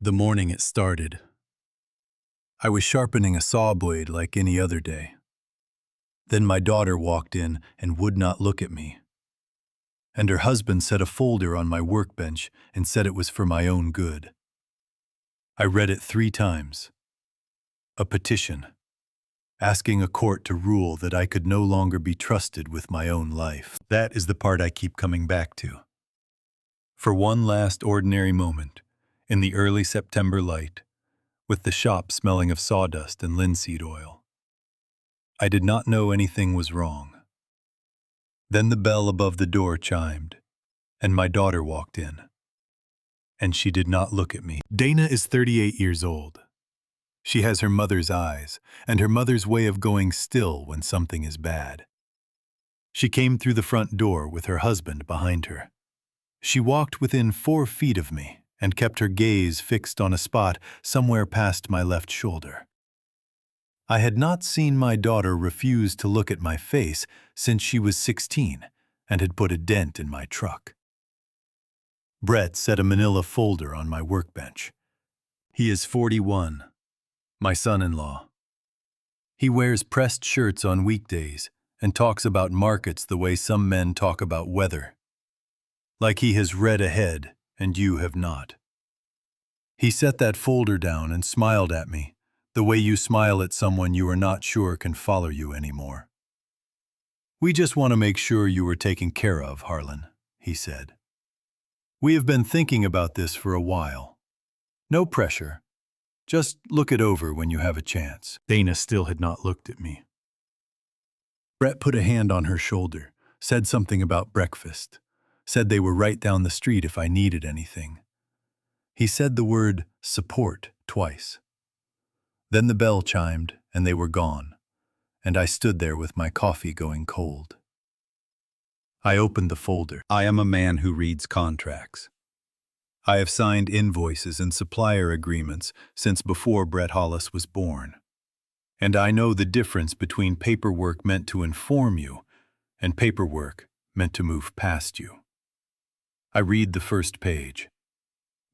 The morning it started. I was sharpening a saw blade like any other day. Then my daughter walked in and would not look at me. And her husband set a folder on my workbench and said it was for my own good. I read it 3 times. A petition, asking a court to rule that I could no longer be trusted with my own life. That is the part I keep coming back to. For one last ordinary moment, in the early September light, with the shop smelling of sawdust and linseed oil. I did not know anything was wrong. Then the bell above the door chimed, and my daughter walked in. And she did not look at me. Dana is 38 years old. She has her mother's eyes, and her mother's way of going still when something is bad. She came through the front door with her husband behind her. She walked within 4 feet of me and kept her gaze fixed on a spot somewhere past my left shoulder. I had not seen my daughter refuse to look at my face since she was 16 and had put a dent in my truck. Brett set a manila folder on my workbench. He is 41, my son-in-law. He wears pressed shirts on weekdays and talks about markets the way some men talk about weather. Like he has read ahead and you have not. He set that folder down and smiled at me, the way you smile at someone you are not sure can follow you anymore. "We just want to make sure you are taken care of, Harlan," he said. "We have been thinking about this for a while. No pressure. Just look it over when you have a chance." Dana still had not looked at me. Brett put a hand on her shoulder, said something about breakfast, said they were right down the street if I needed anything. He said the word support twice. Then the bell chimed and they were gone, and I stood there with my coffee going cold. I opened the folder. I am a man who reads contracts. I have signed invoices and supplier agreements since before Brett Hollis was born. And I know the difference between paperwork meant to inform you and paperwork meant to move past you. I read the first page.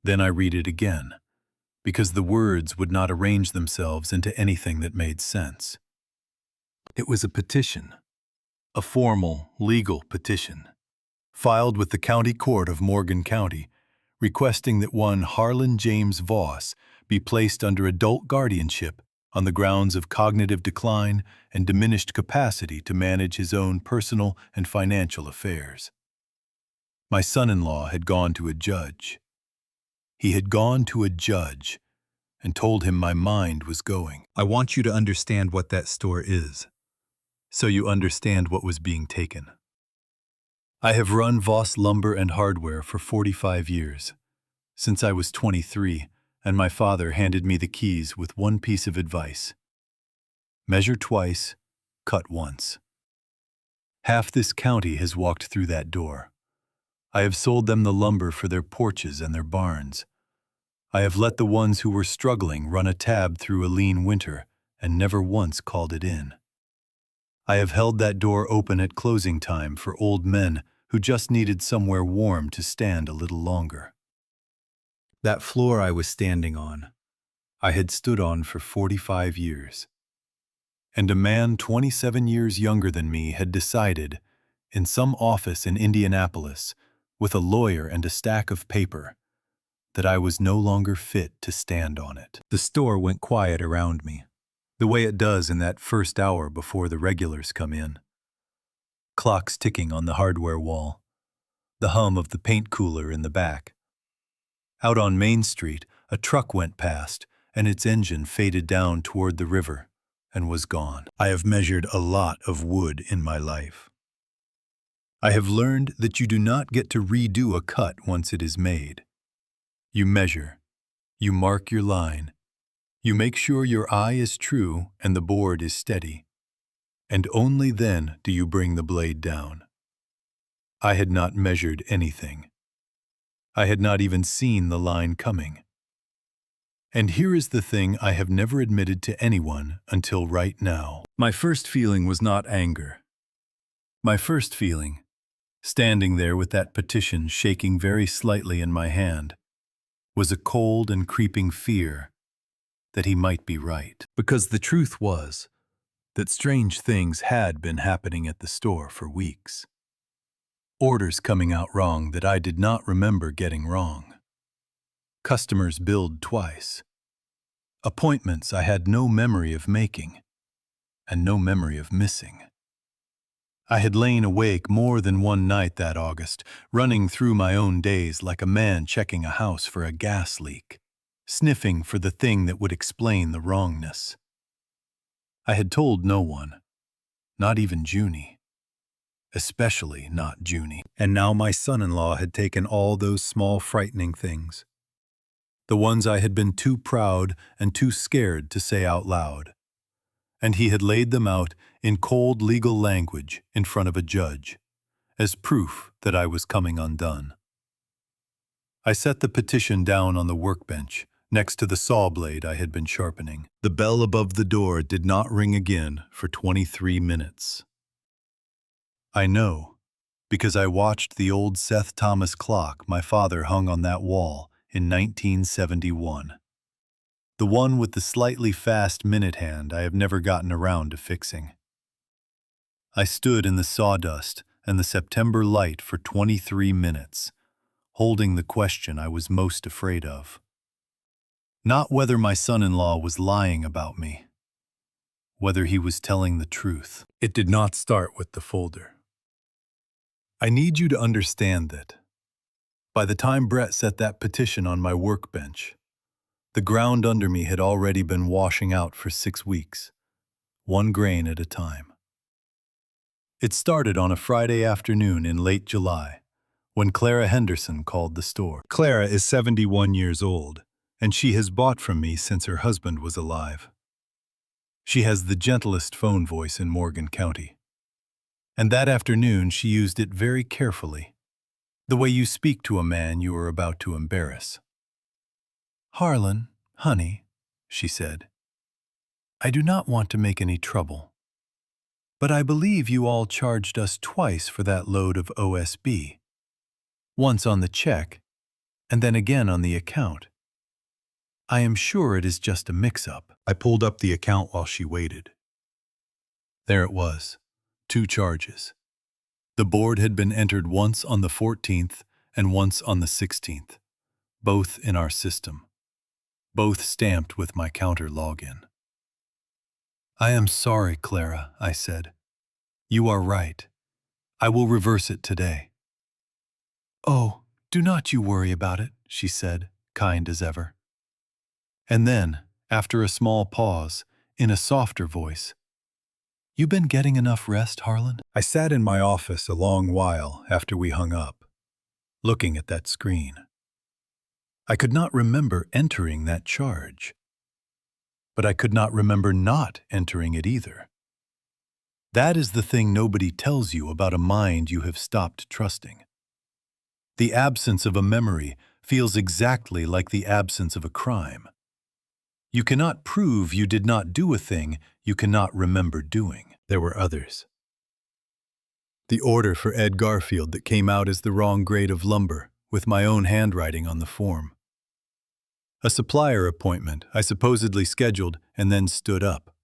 Then I read it again, because the words would not arrange themselves into anything that made sense. It was a petition, a formal, legal petition, filed with the County Court of Morgan County, requesting that one Harlan James Voss be placed under adult guardianship on the grounds of cognitive decline and diminished capacity to manage his own personal and financial affairs. My son-in-law had gone to a judge. He had gone to a judge and told him my mind was going. I want you to understand what that store is, so you understand what was being taken. I have run Voss Lumber and Hardware for 45 years, since I was 23, and my father handed me the keys with one piece of advice. Measure twice, cut once. Half this county has walked through that door. I have sold them the lumber for their porches and their barns. I have let the ones who were struggling run a tab through a lean winter and never once called it in. I have held that door open at closing time for old men who just needed somewhere warm to stand a little longer. That floor I was standing on, I had stood on for 45 years. And a man 27 years younger than me had decided, in some office in Indianapolis, with a lawyer and a stack of paper, that I was no longer fit to stand on it. The store went quiet around me, the way it does in that first hour before the regulars come in. Clocks ticking on the hardware wall, the hum of the paint cooler in the back. Out on Main Street, a truck went past, and its engine faded down toward the river and was gone. I have measured a lot of wood in my life. I have learned that you do not get to redo a cut once it is made. You measure, you mark your line, you make sure your eye is true and the board is steady, and only then do you bring the blade down. I had not measured anything. I had not even seen the line coming. And here is the thing I have never admitted to anyone until right now. My first feeling was not anger. My first feeling, standing there with that petition shaking very slightly in my hand, was a cold and creeping fear that he might be right. Because the truth was that strange things had been happening at the store for weeks. Orders coming out wrong that I did not remember getting wrong. Customers billed twice. Appointments I had no memory of making and no memory of missing. I had lain awake more than one night that August, running through my own days like a man checking a house for a gas leak, sniffing for the thing that would explain the wrongness. I had told no one, not even Junie, especially not Junie. And now my son-in-law had taken all those small frightening things, the ones I had been too proud and too scared to say out loud, and he had laid them out in cold legal language in front of a judge, as proof that I was coming undone. I set the petition down on the workbench, next to the saw blade I had been sharpening. The bell above the door did not ring again for 23 minutes. I know, because I watched the old Seth Thomas clock my father hung on that wall in 1971. The one with the slightly fast minute hand I have never gotten around to fixing. I stood in the sawdust and the September light for 23 minutes, holding the question I was most afraid of. Not whether my son-in-law was lying about me, whether he was telling the truth. It did not start with the folder. I need you to understand that, by the time Brett set that petition on my workbench, the ground under me had already been washing out for 6 weeks, one grain at a time. It started on a Friday afternoon in late July, when Clara Henderson called the store. Clara is 71 years old, and she has bought from me since her husband was alive. She has the gentlest phone voice in Morgan County. And that afternoon she used it very carefully, the way you speak to a man you are about to embarrass. "Harlan, honey," she said, "I do not want to make any trouble, but I believe you all charged us twice for that load of OSB, once on the check and then again on the account. I am sure it is just a mix-up." I pulled up the account while she waited. There it was, 2 charges. The board had been entered once on the 14th and once on the 16th, both in our system, both stamped with my counter login. "I am sorry, Clara," I said. "You are right. I will reverse it today." "Oh, do not you worry about it," she said, kind as ever. And then, after a small pause, in a softer voice, "You been getting enough rest, Harlan?" I sat in my office a long while after we hung up, looking at that screen. I could not remember entering that charge, but I could not remember not entering it either. That is the thing nobody tells you about a mind you have stopped trusting. The absence of a memory feels exactly like the absence of a crime. You cannot prove you did not do a thing you cannot remember doing. There were others. The order for Ed Garfield that came out as the wrong grade of lumber, with my own handwriting on the form. A supplier appointment I supposedly scheduled and then stood up.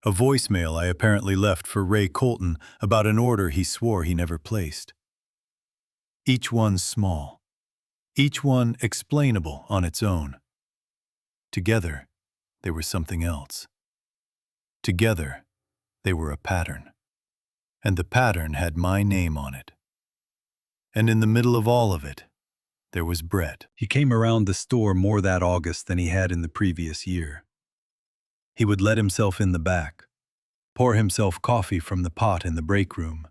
A voicemail I apparently left for Ray Colton about an order he swore he never placed. Each one small, each one explainable on its own. Together, they were something else. Together, they were a pattern. And the pattern had my name on it. And in the middle of all of it, there was Brett. He came around the store more that August than he had in the previous year. He would let himself in the back, pour himself coffee from the pot in the break room,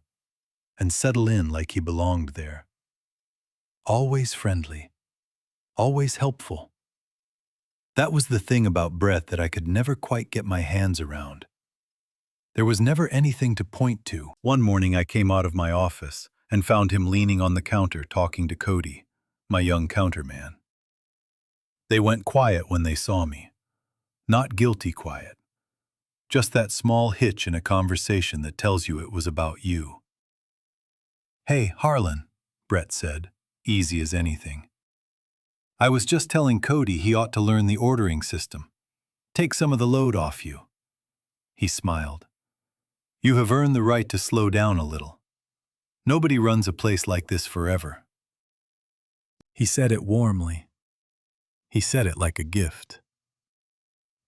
and settle in like he belonged there. Always friendly, always helpful. That was the thing about Brett that I could never quite get my hands around. There was never anything to point to. One morning I came out of my office and found him leaning on the counter talking to Cody, my young counterman. They went quiet when they saw me. Not guilty quiet. Just that small hitch in a conversation that tells you it was about you. "Hey, Harlan," Brett said, easy as anything. I was just telling Cody he ought to learn the ordering system. Take some of the load off you. He smiled. You have earned the right to slow down a little. Nobody runs a place like this forever. He said it warmly. He said it like a gift.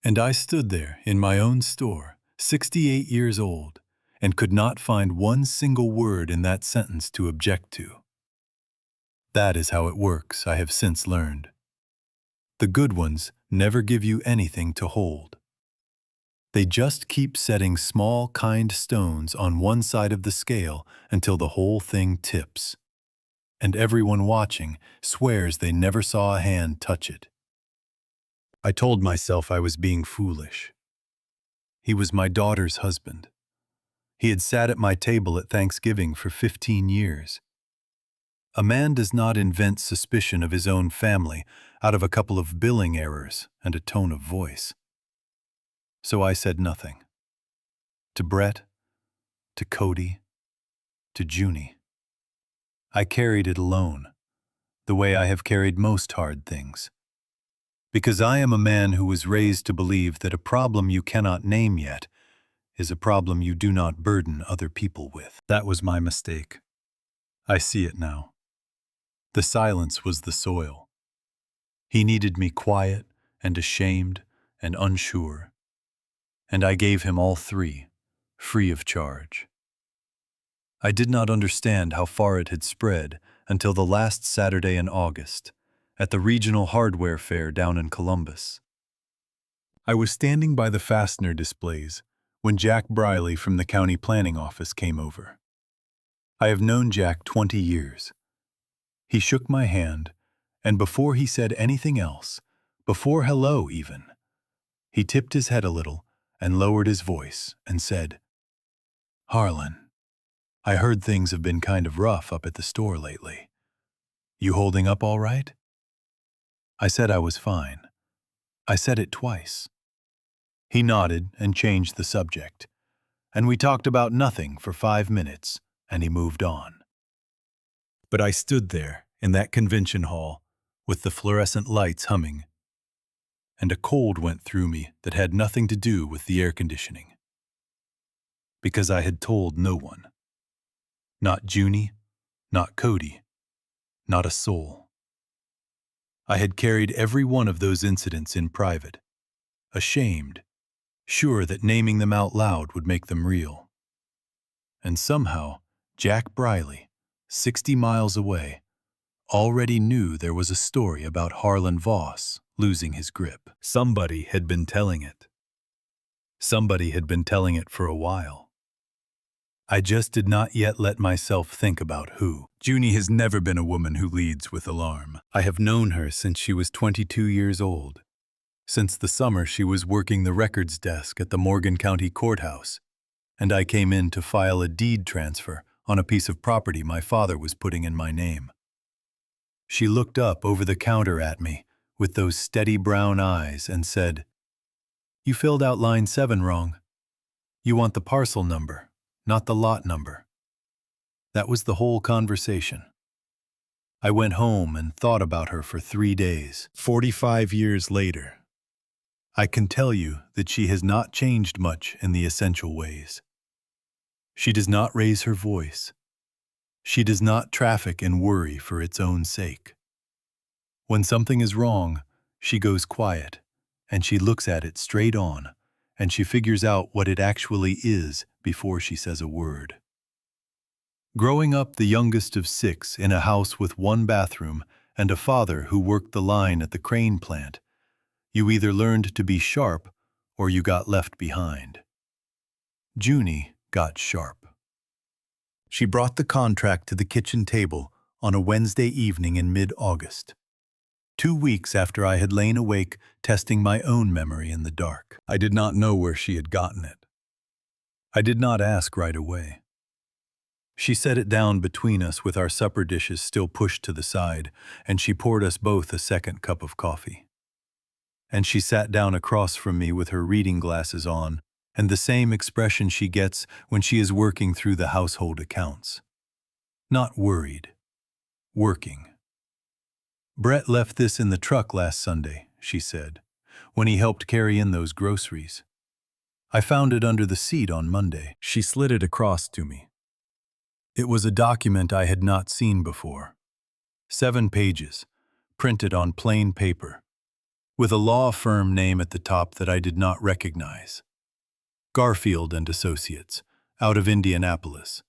And I stood there in my own store, 68 years old, and could not find one single word in that sentence to object to. That is how it works, I have since learned. The good ones never give you anything to hold. They just keep setting small, kind stones on one side of the scale until the whole thing tips. And everyone watching swears they never saw a hand touch it. I told myself I was being foolish. He was my daughter's husband. He had sat at my table at Thanksgiving for 15 years. A man does not invent suspicion of his own family out of a couple of billing errors and a tone of voice. So I said nothing. To Brett, to Cody, to Junie. I carried it alone, the way I have carried most hard things. Because I am a man who was raised to believe that a problem you cannot name yet is a problem you do not burden other people with. That was my mistake. I see it now. The silence was the soil. He needed me quiet and ashamed and unsure. And I gave him all three, free of charge. I did not understand how far it had spread until the last Saturday in August, at the regional hardware fair down in Columbus. I was standing by the fastener displays when Jack Briley from the county planning office came over. I have known Jack 20 years. He shook my hand, and before he said anything else, before hello even, he tipped his head a little and lowered his voice and said, "Harlan, I heard things have been kind of rough up at the store lately. You holding up all right?" I said I was fine. I said it twice. He nodded and changed the subject, and we talked about nothing for 5 minutes, and he moved on. But I stood there in that convention hall with the fluorescent lights humming, and a cold went through me that had nothing to do with the air conditioning. Because I had told no one. Not Junie, not Cody, not a soul. I had carried every one of those incidents in private, ashamed, sure that naming them out loud would make them real. And somehow, Jack Briley, 60 miles away, already knew there was a story about Harlan Voss losing his grip. Somebody had been telling it. Somebody had been telling it for a while. I just did not yet let myself think about who. Junie has never been a woman who leads with alarm. I have known her since she was 22 years old. Since the summer she was working the records desk at the Morgan County Courthouse, and I came in to file a deed transfer on a piece of property my father was putting in my name. She looked up over the counter at me with those steady brown eyes and said, "You filled out line 7 wrong. You want the parcel number, not the lot number." That was the whole conversation. I went home and thought about her for 3 days. 45 years later, I can tell you that she has not changed much in the essential ways. She does not raise her voice. She does not traffic in worry for its own sake. When something is wrong, she goes quiet, and she looks at it straight on, and she figures out what it actually is before she says a word. Growing up the youngest of 6 in a house with 1 bathroom and a father who worked the line at the crane plant, you either learned to be sharp or you got left behind. Junie got sharp. She brought the contract to the kitchen table on a Wednesday evening in mid-August, 2 weeks after I had lain awake testing my own memory in the dark. I did not know where she had gotten it. I did not ask right away. She set it down between us with our supper dishes still pushed to the side, and she poured us both a second cup of coffee. And she sat down across from me with her reading glasses on, and the same expression she gets when she is working through the household accounts. Not worried, working. Brett left this in the truck last Sunday, she said, when he helped carry in those groceries. I found it under the seat on Monday. She slid it across to me. It was a document I had not seen before. 7 pages, printed on plain paper, with a law firm name at the top that I did not recognize. Garfield and Associates, out of Indianapolis.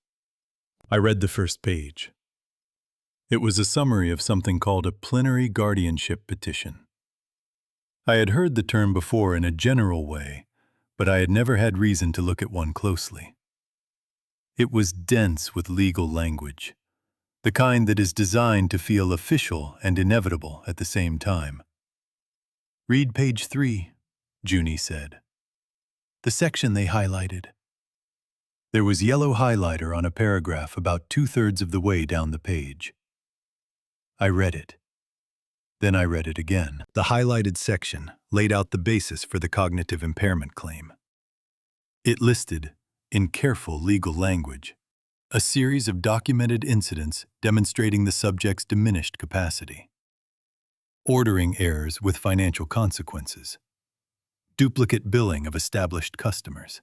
I read the first page. It was a summary of something called a plenary guardianship petition. I had heard the term before in a general way, but I had never had reason to look at one closely. It was dense with legal language, the kind that is designed to feel official and inevitable at the same time. "Read page 3, Junie said. The section they highlighted. There was yellow highlighter on a paragraph about 2/3 of the way down the page. I read it. Then I read it again. The highlighted section laid out the basis for the cognitive impairment claim. It listed, in careful legal language, a series of documented incidents demonstrating the subject's diminished capacity. Ordering errors with financial consequences. Duplicate billing of established customers.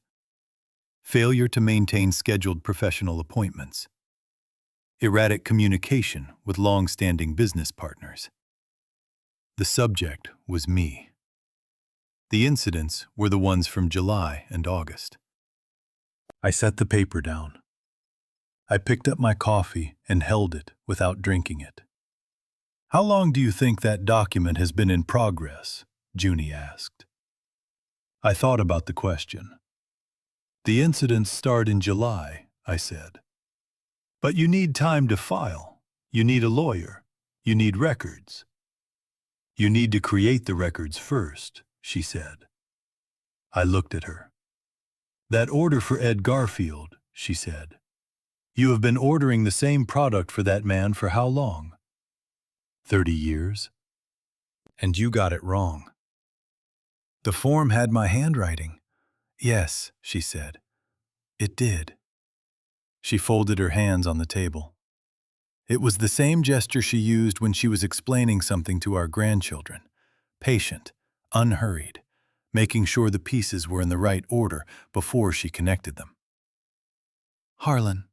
Failure to maintain scheduled professional appointments. Erratic communication with long-standing business partners. The subject was me. The incidents were the ones from July and August. I set the paper down. I picked up my coffee and held it without drinking it. "How long do you think that document has been in progress?" Junie asked. I thought about the question. "The incidents start in July," I said. "But you need time to file. You need a lawyer. You need records." "You need to create the records first," she said. I looked at her. "That order for Ed Garfield," she said. "You have been ordering the same product for that man for how long?" 30 years. "And you got it wrong." "The form had my handwriting." "Yes," she said. "It did." She folded her hands on the table. It was the same gesture she used when she was explaining something to our grandchildren. Patient, unhurried, making sure the pieces were in the right order before she connected them. "Harlan,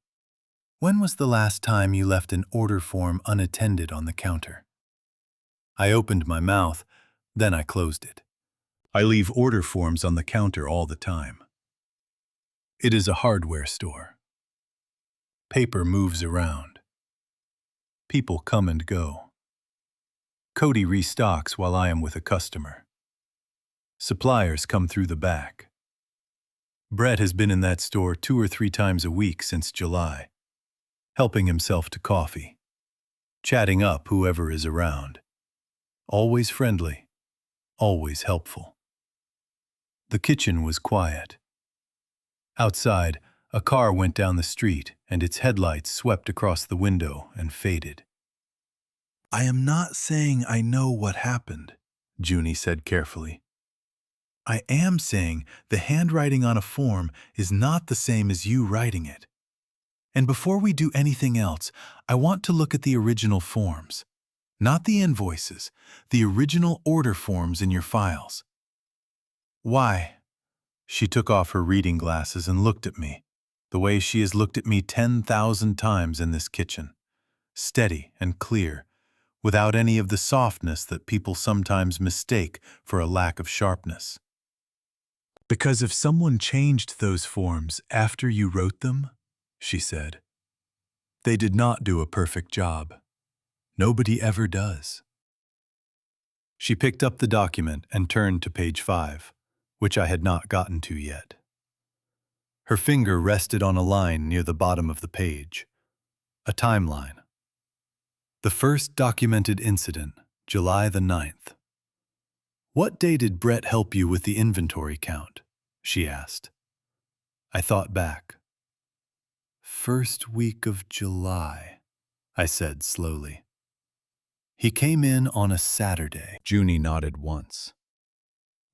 when was the last time you left an order form unattended on the counter?" I opened my mouth, then I closed it. I leave order forms on the counter all the time. It is a hardware store. Paper moves around. People come and go. Cody restocks while I am with a customer. Suppliers come through the back. Brett has been in that store 2 or 3 times a week since July, helping himself to coffee, chatting up whoever is around. Always friendly, always helpful. The kitchen was quiet. Outside, a car went down the street and its headlights swept across the window and faded. "I am not saying I know what happened," Junie said carefully. "I am saying the handwriting on a form is not the same as you writing it. And before we do anything else, I want to look at the original forms. Not the invoices, the original order forms in your files." "Why?" She took off her reading glasses and looked at me, the way she has looked at me 10,000 times in this kitchen, steady and clear, without any of the softness that people sometimes mistake for a lack of sharpness. "Because if someone changed those forms after you wrote them," she said, "they did not do a perfect job. Nobody ever does." She picked up the document and turned to page 5, which I had not gotten to yet. Her finger rested on a line near the bottom of the page, a timeline. The first documented incident, July the 9th. "What day did Brett help you with the inventory count?" she asked. I thought back. "First week of July," I said slowly. "He came in on a Saturday." Junie nodded once.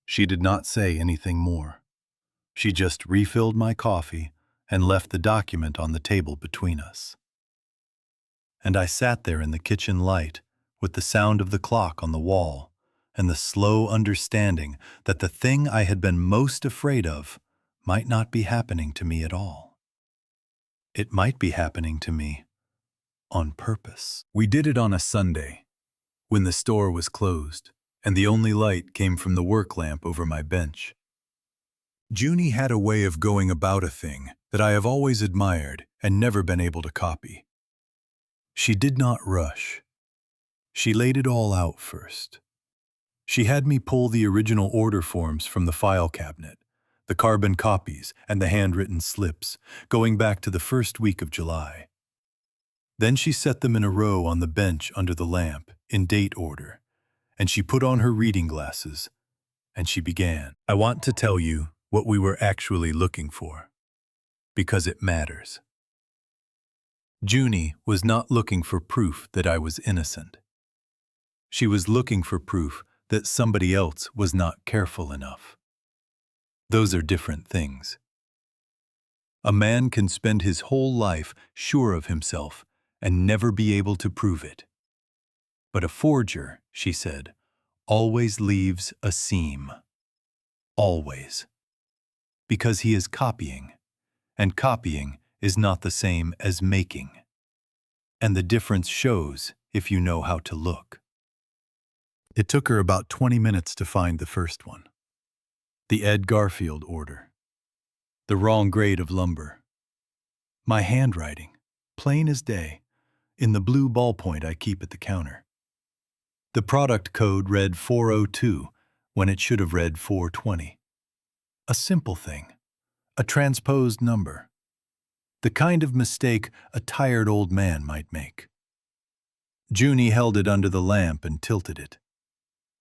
She did not say anything more. She just refilled my coffee and left the document on the table between us. And I sat there in the kitchen light with the sound of the clock on the wall and the slow understanding that the thing I had been most afraid of might not be happening to me at all. It might be happening to me on purpose. We did it on a Sunday, when the store was closed, and the only light came from the work lamp over my bench. Junie had a way of going about a thing that I have always admired and never been able to copy. She did not rush. She laid it all out first. She had me pull the original order forms from the file cabinet, the carbon copies and the handwritten slips, going back to the first week of July. Then she set them in a row on the bench under the lamp, in date order, and she put on her reading glasses, and she began. I want to tell you what we were actually looking for, because it matters. Junie was not looking for proof that I was innocent. She was looking for proof that somebody else was not careful enough. Those are different things. A man can spend his whole life sure of himself and never be able to prove it. But a forger, she said, always leaves a seam. Always. Because he is copying, and copying is not the same as making. And the difference shows if you know how to look. It took her about 20 minutes to find the first one. The Ed Garfield order. The wrong grade of lumber. My handwriting, plain as day, in the blue ballpoint I keep at the counter. The product code read 402 when it should have read 420. A simple thing, a transposed number. The kind of mistake a tired old man might make. Junie held it under the lamp and tilted it.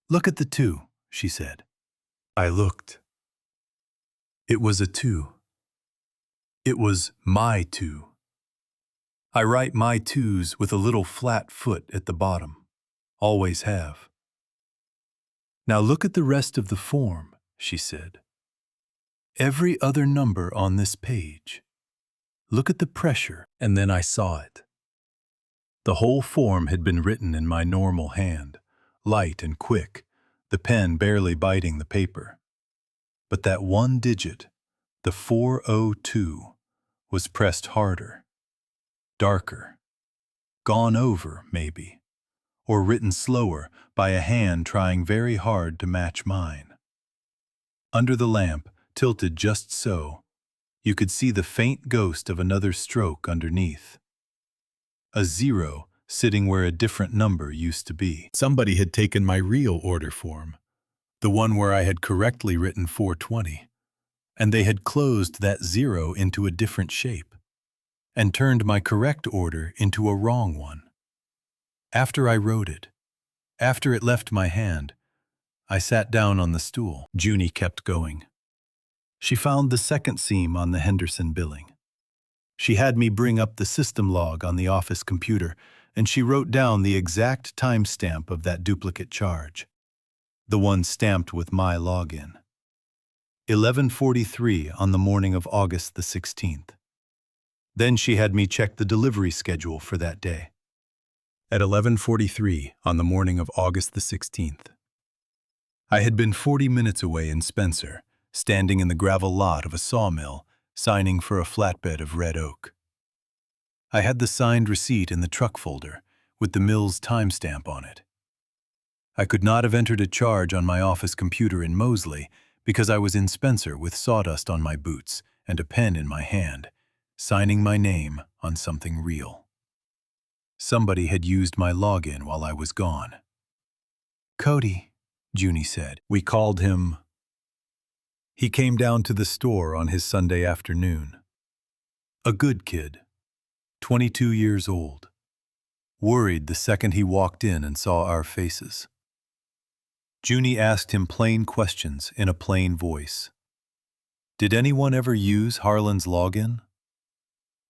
"Look at the 2, she said. I looked. It was a 2. It was my 2. I write my 2s with a little flat foot at the bottom. Always have. Now look at the rest of the form, she said. Every other number on this page. Look at the pressure." And then I saw it. The whole form had been written in my normal hand, light and quick, the pen barely biting the paper. But that one digit, the 402, was pressed harder, darker, gone over, maybe, or written slower by a hand trying very hard to match mine. Under the lamp, tilted just so, you could see the faint ghost of another stroke underneath. A 0 sitting where a different number used to be. Somebody had taken my real order form, the one where I had correctly written 420, and they had closed that 0 into a different shape, and turned my correct order into a wrong one. After I wrote it, after it left my hand, I sat down on the stool. Junie kept going. She found the second seam on the Henderson billing. She had me bring up the system log on the office computer, and she wrote down the exact timestamp of that duplicate charge, the one stamped with my login. 11:43 on the morning of August the 16th. Then she had me check the delivery schedule for that day. At 11:43 on the morning of August the 16th. I had been 40 minutes away in Spencer, standing in the gravel lot of a sawmill, signing for a flatbed of red oak. I had the signed receipt in the truck folder, with the mill's timestamp on it. I could not have entered a charge on my office computer in Moseley because I was in Spencer with sawdust on my boots and a pen in my hand, signing my name on something real. Somebody had used my login while I was gone. "Cody," Junie said. We called him. He came down to the store on his Sunday afternoon. A good kid, 22 years old, worried the second he walked in and saw our faces. Junie asked him plain questions in a plain voice. Did anyone ever use Harlan's login?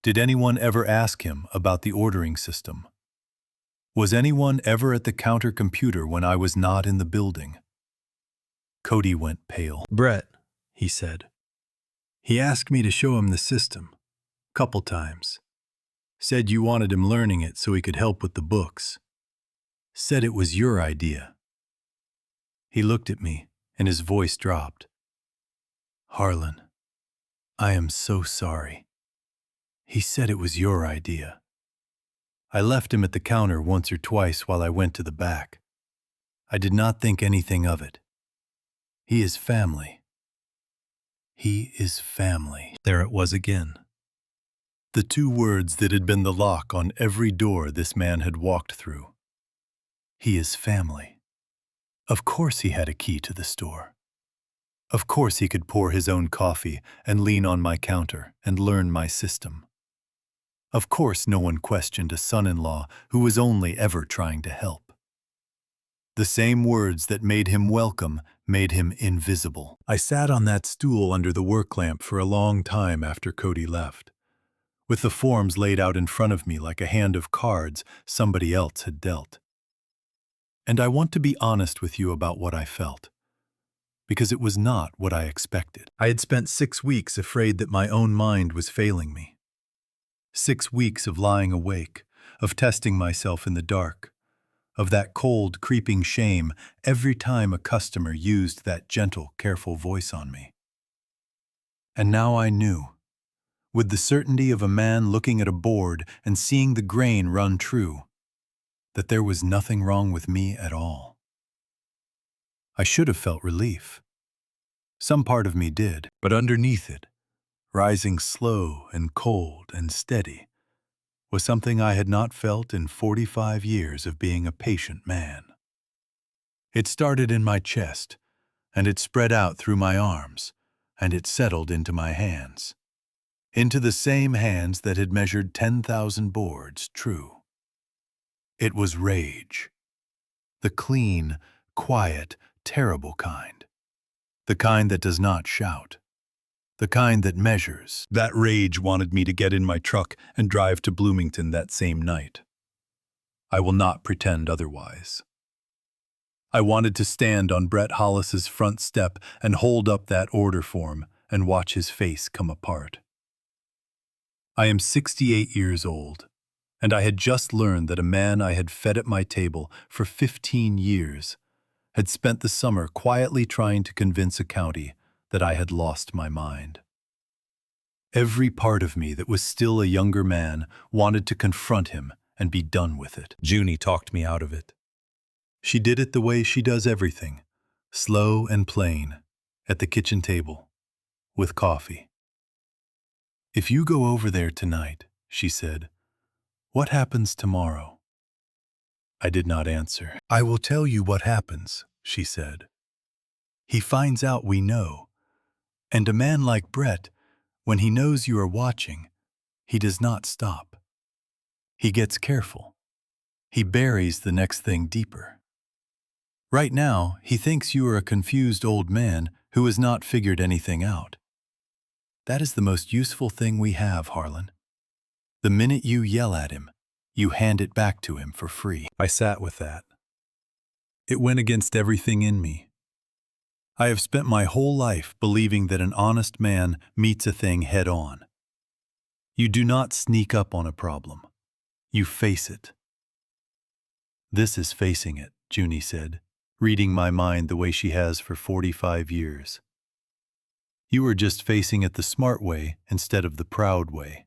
Did anyone ever ask him about the ordering system? Was anyone ever at the counter computer when I was not in the building? Cody went pale. "Brett," he said. "He asked me to show him the system. Couple times. Said you wanted him learning it so he could help with the books. said it was your idea. He looked at me, and his voice dropped. Harlan, I am so sorry. He said it was your idea. I left him at the counter once or twice while I went to the back. I did not think anything of it. He is family. He is family. There it was again. The two words that had been the lock on every door this man had walked through. He is family. Of course he had a key to the store. Of course he could pour his own coffee and lean on my counter and learn my system. Of course no one questioned a son-in-law who was only ever trying to help. The same words that made him welcome made him invisible. I sat on that stool under the work lamp for a long time after Cody left, with the forms laid out in front of me like a hand of cards somebody else had dealt. And I want to be honest with you about what I felt, because it was not what I expected. I had spent 6 weeks afraid that my own mind was failing me. 6 weeks of lying awake, of testing myself in the dark, of that cold, creeping shame every time a customer used that gentle, careful voice on me. And now I knew, with the certainty of a man looking at a board and seeing the grain run true, that there was nothing wrong with me at all. I should have felt relief. Some part of me did, but underneath it, rising slow and cold and steady, was something I had not felt in 45 years of being a patient man. It started in my chest, and it spread out through my arms, and it settled into my hands. Into the same hands that had measured 10,000 boards true. It was rage. The clean, quiet, terrible kind. The kind that does not shout. The kind that measures. That rage wanted me to get in my truck and drive to Bloomington that same night. I will not pretend otherwise. I wanted to stand on Brett Hollis's front step and hold up that order form and watch his face come apart. I am 68 years old, and I had just learned that a man I had fed at my table for 15 years had spent the summer quietly trying to convince a county that I had lost my mind. Every part of me that was still a younger man wanted to confront him and be done with it. Junie talked me out of it. She did it the way she does everything, slow and plain, at the kitchen table, with coffee. If you go over there tonight, she said, what happens tomorrow? I did not answer. I will tell you what happens, she said. He finds out we know. And a man like Brett, when he knows you are watching, he does not stop. He gets careful. He buries the next thing deeper. Right now, he thinks you are a confused old man who has not figured anything out. That is the most useful thing we have, Harlan. The minute you yell at him, you hand it back to him for free. I sat with that. It went against everything in me. I have spent my whole life believing that an honest man meets a thing head on. You do not sneak up on a problem. You face it. This is facing it, Junie said, reading my mind the way she has for 45 years. You are just facing it the smart way instead of the proud way.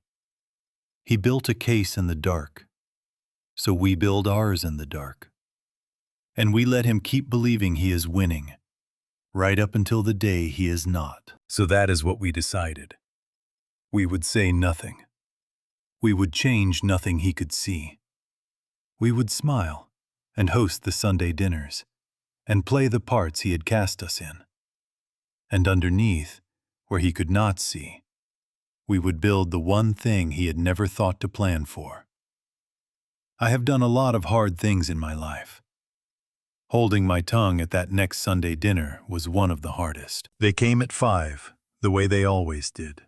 He built a case in the dark, so we build ours in the dark. And we let him keep believing he is winning, right up until the day he is not. So that is what we decided. We would say nothing. We would change nothing he could see. We would smile and host the Sunday dinners and play the parts he had cast us in. And underneath, where he could not see, we would build the one thing he had never thought to plan for. I have done a lot of hard things in my life. Holding my tongue at that next Sunday dinner was one of the hardest. They came at 5, the way they always did.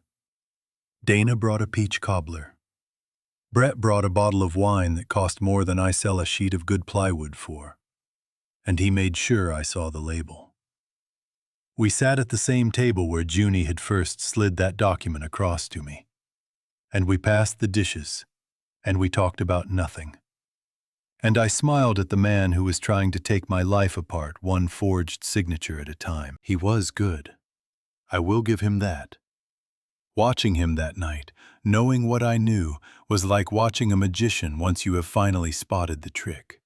Dana brought a peach cobbler. Brett brought a bottle of wine that cost more than I sell a sheet of good plywood for, and he made sure I saw the label. We sat at the same table where Junie had first slid that document across to me, and we passed the dishes, and we talked about nothing. And I smiled at the man who was trying to take my life apart, one forged signature at a time. He was good. I will give him that. Watching him that night, knowing what I knew, was like watching a magician once you have finally spotted the trick.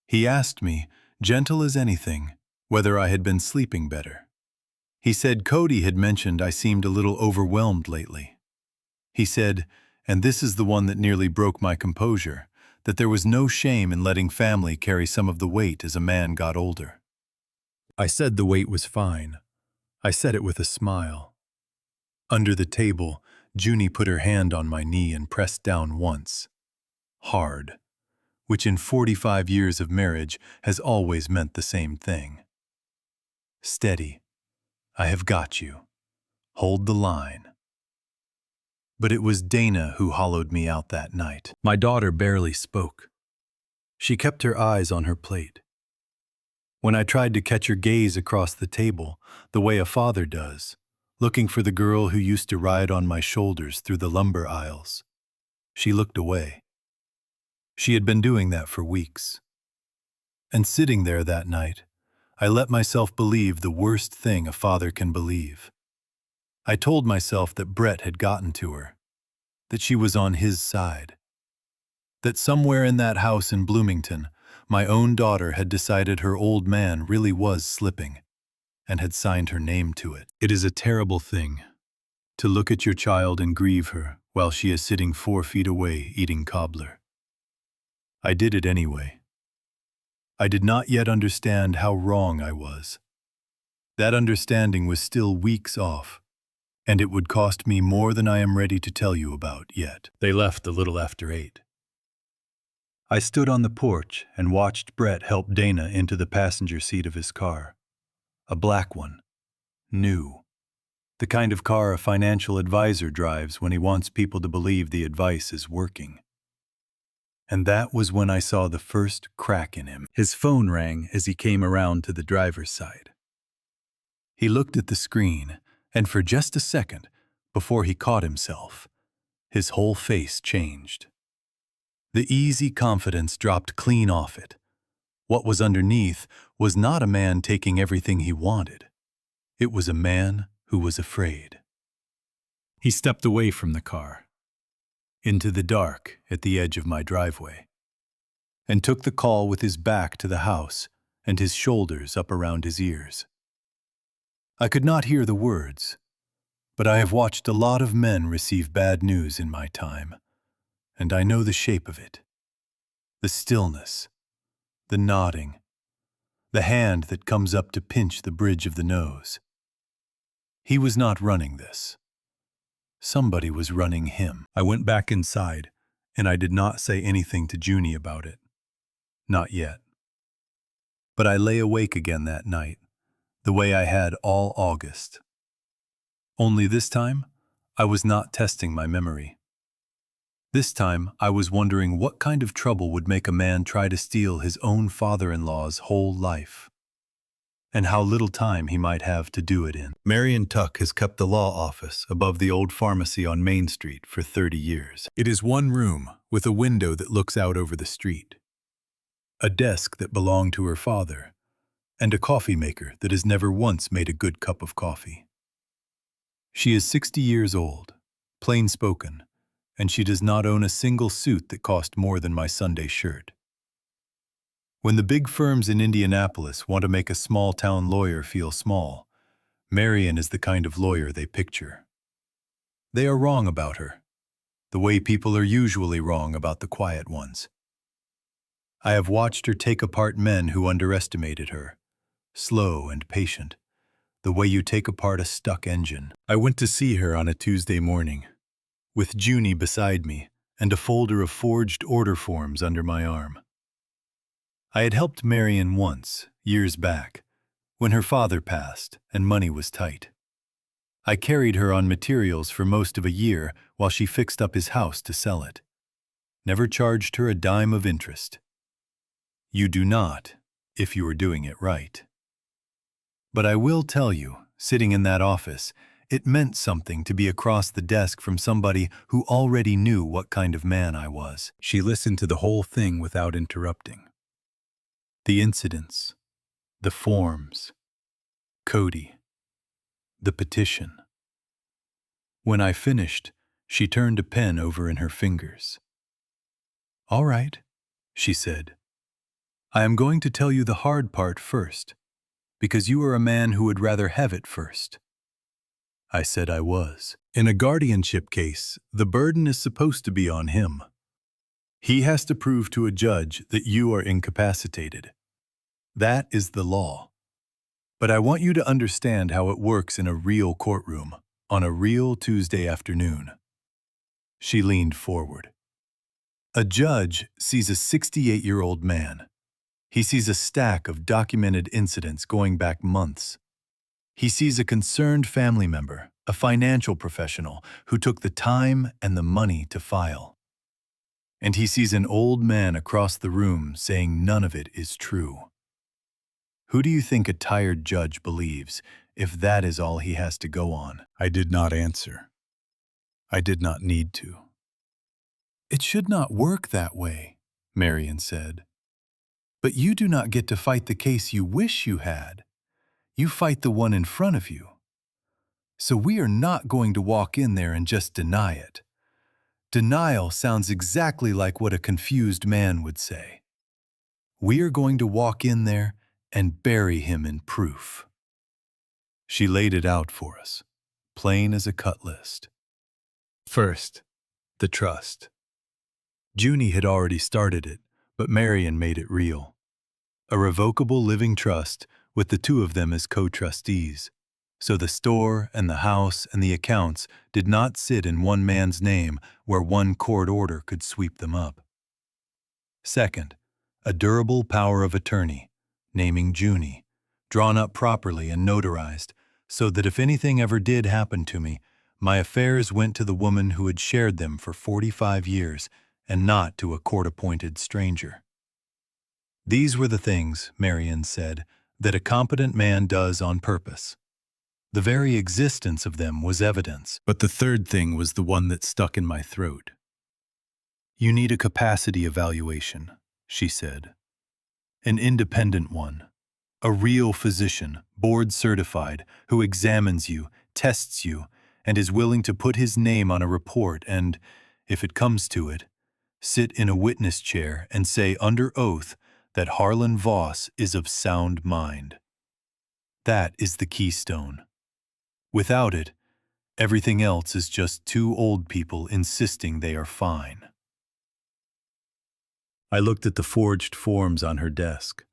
He asked me, gentle as anything, whether I had been sleeping better. He said Cody had mentioned I seemed a little overwhelmed lately. He said, and this is the one that nearly broke my composure, that there was no shame in letting family carry some of the weight as a man got older. I said the weight was fine. I said it with a smile. Under the table, Junie put her hand on my knee and pressed down once. Hard, which in 45 years of marriage has always meant the same thing. Steady. I have got you. Hold the line. But it was Dana who hollowed me out that night. My daughter barely spoke. She kept her eyes on her plate. When I tried to catch her gaze across the table, the way a father does, looking for the girl who used to ride on my shoulders through the lumber aisles, she looked away. She had been doing that for weeks. And sitting there that night, I let myself believe the worst thing a father can believe. I told myself that Brett had gotten to her, that she was on his side, that somewhere in that house in Bloomington, my own daughter had decided her old man really was slipping and had signed her name to it. It is a terrible thing to look at your child and grieve her while she is sitting 4 feet away eating cobbler. I did it anyway. I did not yet understand how wrong I was. That understanding was still weeks off, and it would cost me more than I am ready to tell you about yet. They left a little after 8. I stood on the porch and watched Brett help Dana into the passenger seat of his car. A black one. New. The kind of car a financial advisor drives when he wants people to believe the advice is working. And that was when I saw the first crack in him. His phone rang as he came around to the driver's side. He looked at the screen, and for just a second, before he caught himself, his whole face changed. The easy confidence dropped clean off it. What was underneath was not a man taking everything he wanted. It was a man who was afraid. He stepped away from the car, into the dark at the edge of my driveway, and took the call with his back to the house and his shoulders up around his ears. I could not hear the words, but I have watched a lot of men receive bad news in my time, and I know the shape of it. The stillness, the nodding, the hand that comes up to pinch the bridge of the nose. He was not running this. Somebody was running him. I went back inside, and I did not say anything to Junie about it. Not yet. But I lay awake again that night, the way I had all August. Only this time, I was not testing my memory. This time, I was wondering what kind of trouble would make a man try to steal his own father-in-law's whole life, and how little time he might have to do it in. Marion Tuck has kept the law office above the old pharmacy on Main Street for 30 years. It is one room with a window that looks out over the street, a desk that belonged to her father, and a coffee maker that has never once made a good cup of coffee. She is 60 years old, plain-spoken, and she does not own a single suit that cost more than my Sunday shirt. When the big firms in Indianapolis want to make a small-town lawyer feel small, Marion is the kind of lawyer they picture. They are wrong about her, the way people are usually wrong about the quiet ones. I have watched her take apart men who underestimated her, slow and patient, the way you take apart a stuck engine. I went to see her on a Tuesday morning, with Junie beside me and a folder of forged order forms under my arm. I had helped Marion once, years back, when her father passed and money was tight. I carried her on materials for most of a year while she fixed up his house to sell it. Never charged her a dime of interest. You do not, if you are doing it right. But I will tell you, sitting in that office, It meant something to be across the desk from somebody who already knew what kind of man I was. She listened to the whole thing without interrupting. The incidents, the forms, Cody, the petition. When I finished, she turned a pen over in her fingers. "All right," she said. "I am going to tell you the hard part first, because you are a man who would rather have it first." I said I was. In a guardianship case, the burden is supposed to be on him. He has to prove to a judge that you are incapacitated. That is the law. But I want you to understand how it works in a real courtroom, on a real Tuesday afternoon. She leaned forward. A judge sees a 68-year-old man. He sees a stack of documented incidents going back months. He sees a concerned family member, a financial professional who took the time and the money to file. And he sees an old man across the room saying none of it is true. Who do you think a tired judge believes if that is all he has to go on? I did not answer. I did not need to. "It should not work that way," Marion said. "But you do not get to fight the case you wish you had. You fight the one in front of you. So we are not going to walk in there and just deny it. Denial sounds exactly like what a confused man would say. We are going to walk in there and bury him in proof." She laid it out for us, plain as a cut list. First, the trust. Junie had already started it, but Marion made it real. A revocable living trust with the two of them as co-trustees. So the store and the house and the accounts did not sit in one man's name where one court order could sweep them up. Second, a durable power of attorney, naming Junie, drawn up properly and notarized, so that if anything ever did happen to me, my affairs went to the woman who had shared them for 45 years and not to a court-appointed stranger. These were the things, Marion said, that a competent man does on purpose. The very existence of them was evidence, but the third thing was the one that stuck in my throat. "You need a capacity evaluation," she said. "An independent one. A real physician, board-certified, who examines you, tests you, and is willing to put his name on a report and, if it comes to it, sit in a witness chair and say under oath that Harlan Voss is of sound mind. That is the keystone. Without it, everything else is just two old people insisting they are fine." I looked at the forged forms on her desk,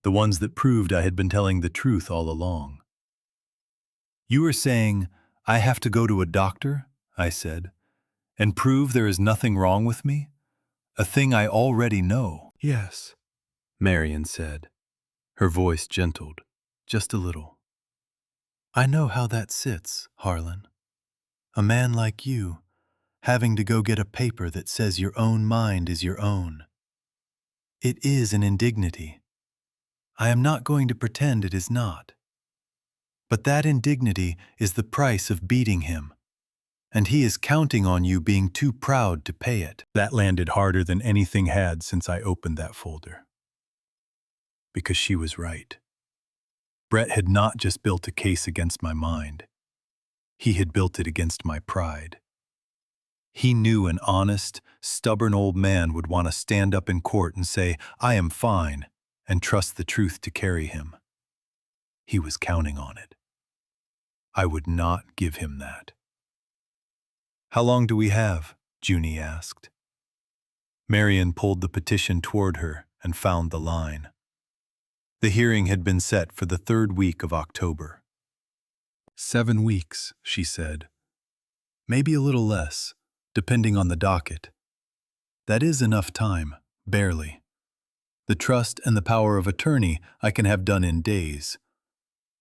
the ones that proved I had been telling the truth all along. "You are saying I have to go to a doctor," I said, "and prove there is nothing wrong with me? A thing I already know." "Yes," Marion said. Her voice gentled, just a little. "I know how that sits, Harlan. A man like you, having to go get a paper that says your own mind is your own. It is an indignity. I am not going to pretend it is not. But that indignity is the price of beating him, and he is counting on you being too proud to pay it." That landed harder than anything had since I opened that folder. Because she was right. Brett had not just built a case against my mind. He had built it against my pride. He knew an honest, stubborn old man would want to stand up in court and say, "I am fine," and trust the truth to carry him. He was counting on it. I would not give him that. "How long do we have?" Junie asked. Marion pulled the petition toward her and found the line. The hearing had been set for the 3rd week of October. 7 weeks, she said. Maybe a little less, depending on the docket. That is enough time, barely. The trust and the power of attorney I can have done in days.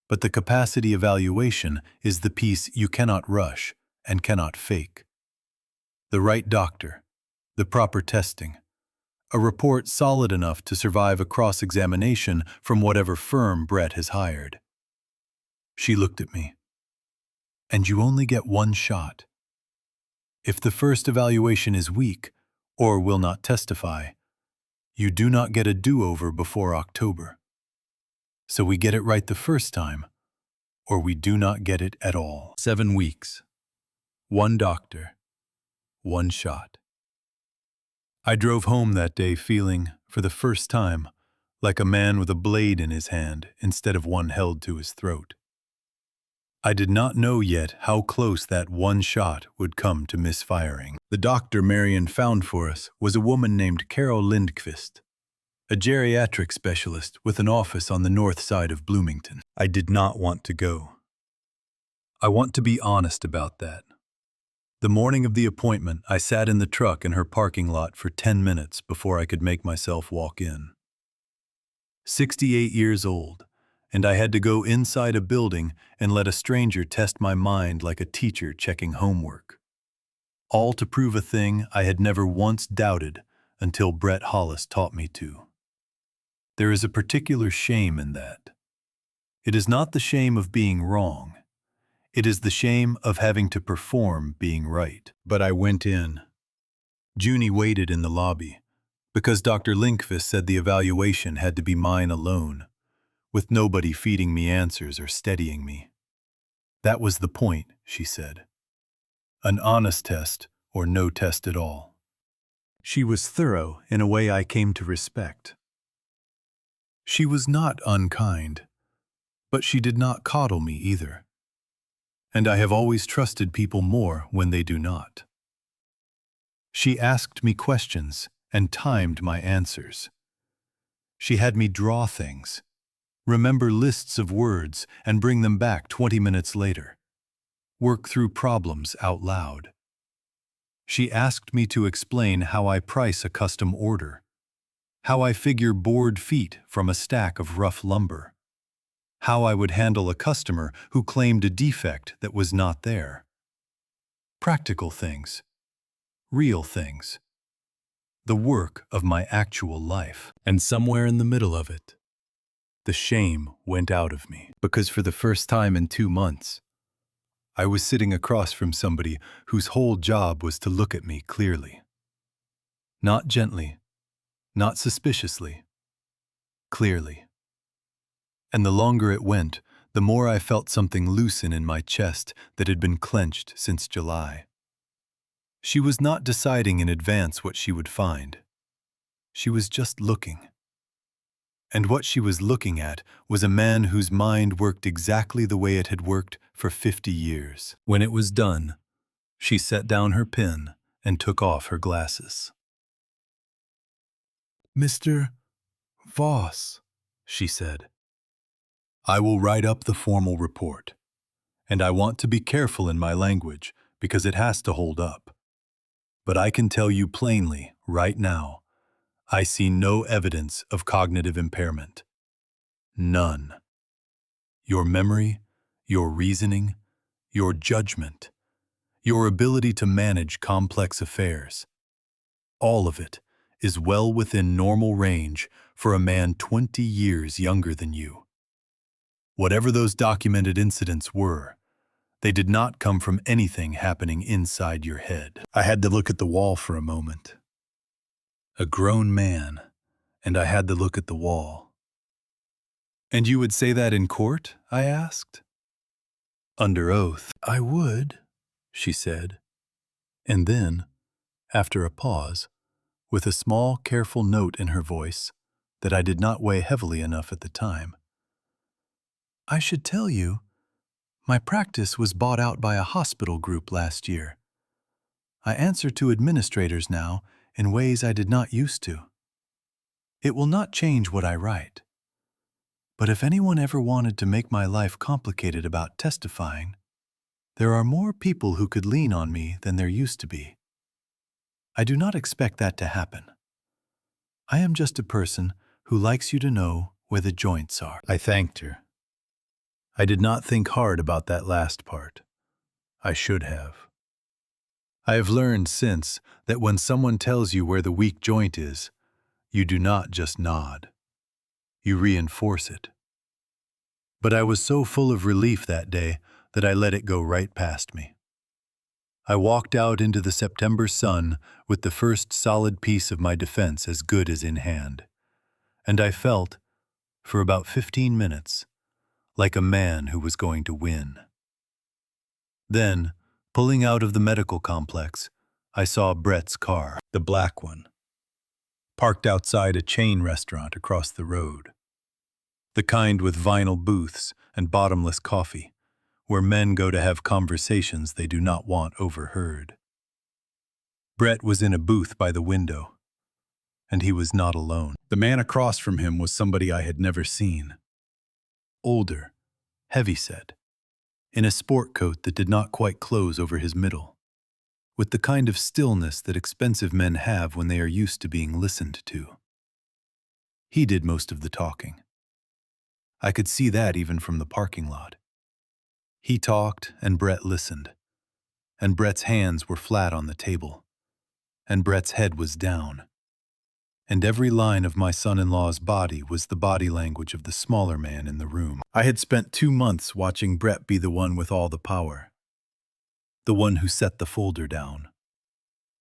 But the capacity evaluation is the piece you cannot rush and cannot fake. The right doctor, the proper testing, a report solid enough to survive a cross-examination from whatever firm Brett has hired. She looked at me. and you only get one shot. If the first evaluation is weak or will not testify, you do not get a do-over before October. So we get it right the first time, or we do not get it at all. 7 weeks. 1 doctor. 1 shot. I drove home that day feeling, for the first time, like a man with a blade in his hand instead of one held to his throat. I did not know yet how close that 1 shot would come to misfiring. The doctor Marion found for us was a woman named Carol Lindqvist, a geriatric specialist with an office on the north side of Bloomington. I did not want to go. I want to be honest about that. The morning of the appointment, I sat in the truck in her parking lot for 10 minutes before I could make myself walk in. 68 years old, and I had to go inside a building and let a stranger test my mind like a teacher checking homework. All to prove a thing I had never once doubted until Brett Hollis taught me to. There is a particular shame in that. It is not the shame of being wrong. It is the shame of having to perform being right. But I went in. Junie waited in the lobby, because Dr. Lindqvist said the evaluation had to be mine alone, with nobody feeding me answers or steadying me. That was the point, she said. An honest test or no test at all. She was thorough in a way I came to respect. She was not unkind, but she did not coddle me either. And I have always trusted people more when they do not. She asked me questions and timed my answers. She had me draw things, remember lists of words and bring them back 20 minutes later, work through problems out loud. She asked me to explain how I price a custom order, how I figure board feet from a stack of rough lumber, how I would handle a customer who claimed a defect that was not there. Practical things, real things, the work of my actual life. And somewhere in the middle of it, the shame went out of me, because for the first time in 2 months, I was sitting across from somebody whose whole job was to look at me clearly. Not gently, not suspiciously, clearly. And the longer it went, the more I felt something loosen in my chest that had been clenched since July. She was not deciding in advance what she would find. She was just looking. And what she was looking at was a man whose mind worked exactly the way it had worked for 50 years. When it was done, she set down her pen and took off her glasses. "Mr. Voss," she said, "I will write up the formal report, and I want to be careful in my language because it has to hold up. But I can tell you plainly, right now, I see no evidence of cognitive impairment. None. Your memory, your reasoning, your judgment, your ability to manage complex affairs, all of it is well within normal range for a man 20 years younger than you. Whatever those documented incidents were, they did not come from anything happening inside your head." I had to look at the wall for a moment. A grown man, and I had to look at the wall. "And you would say that in court?" I asked. "Under oath." "I would," she said. And then, after a pause, with a small, careful note in her voice that I did not weigh heavily enough at the time, "I should tell you, my practice was bought out by a hospital group last year. I answer to administrators now in ways I did not used to. It will not change what I write. But if anyone ever wanted to make my life complicated about testifying, there are more people who could lean on me than there used to be. I do not expect that to happen. I am just a person who likes you to know where the joints are." I thanked her. I did not think hard about that last part. I should have. I have learned since that when someone tells you where the weak joint is, you do not just nod. You reinforce it. But I was so full of relief that day that I let it go right past me. I walked out into the September sun with the first solid piece of my defense as good as in hand, and I felt, for about 15 minutes, like a man who was going to win. Then, pulling out of the medical complex, I saw Brett's car, the black one, parked outside a chain restaurant across the road. The kind with vinyl booths and bottomless coffee, where men go to have conversations they do not want overheard. Brett was in a booth by the window, and he was not alone. The man across from him was somebody I had never seen. Older, heavyset, in a sport coat that did not quite close over his middle, with the kind of stillness that expensive men have when they are used to being listened to. He did most of the talking. I could see that even from the parking lot. He talked and Brett listened, and Brett's hands were flat on the table, and Brett's head was down, and every line of my son-in-law's body was the body language of the smaller man in the room. I had spent 2 months watching Brett be the one with all the power, the one who set the folder down,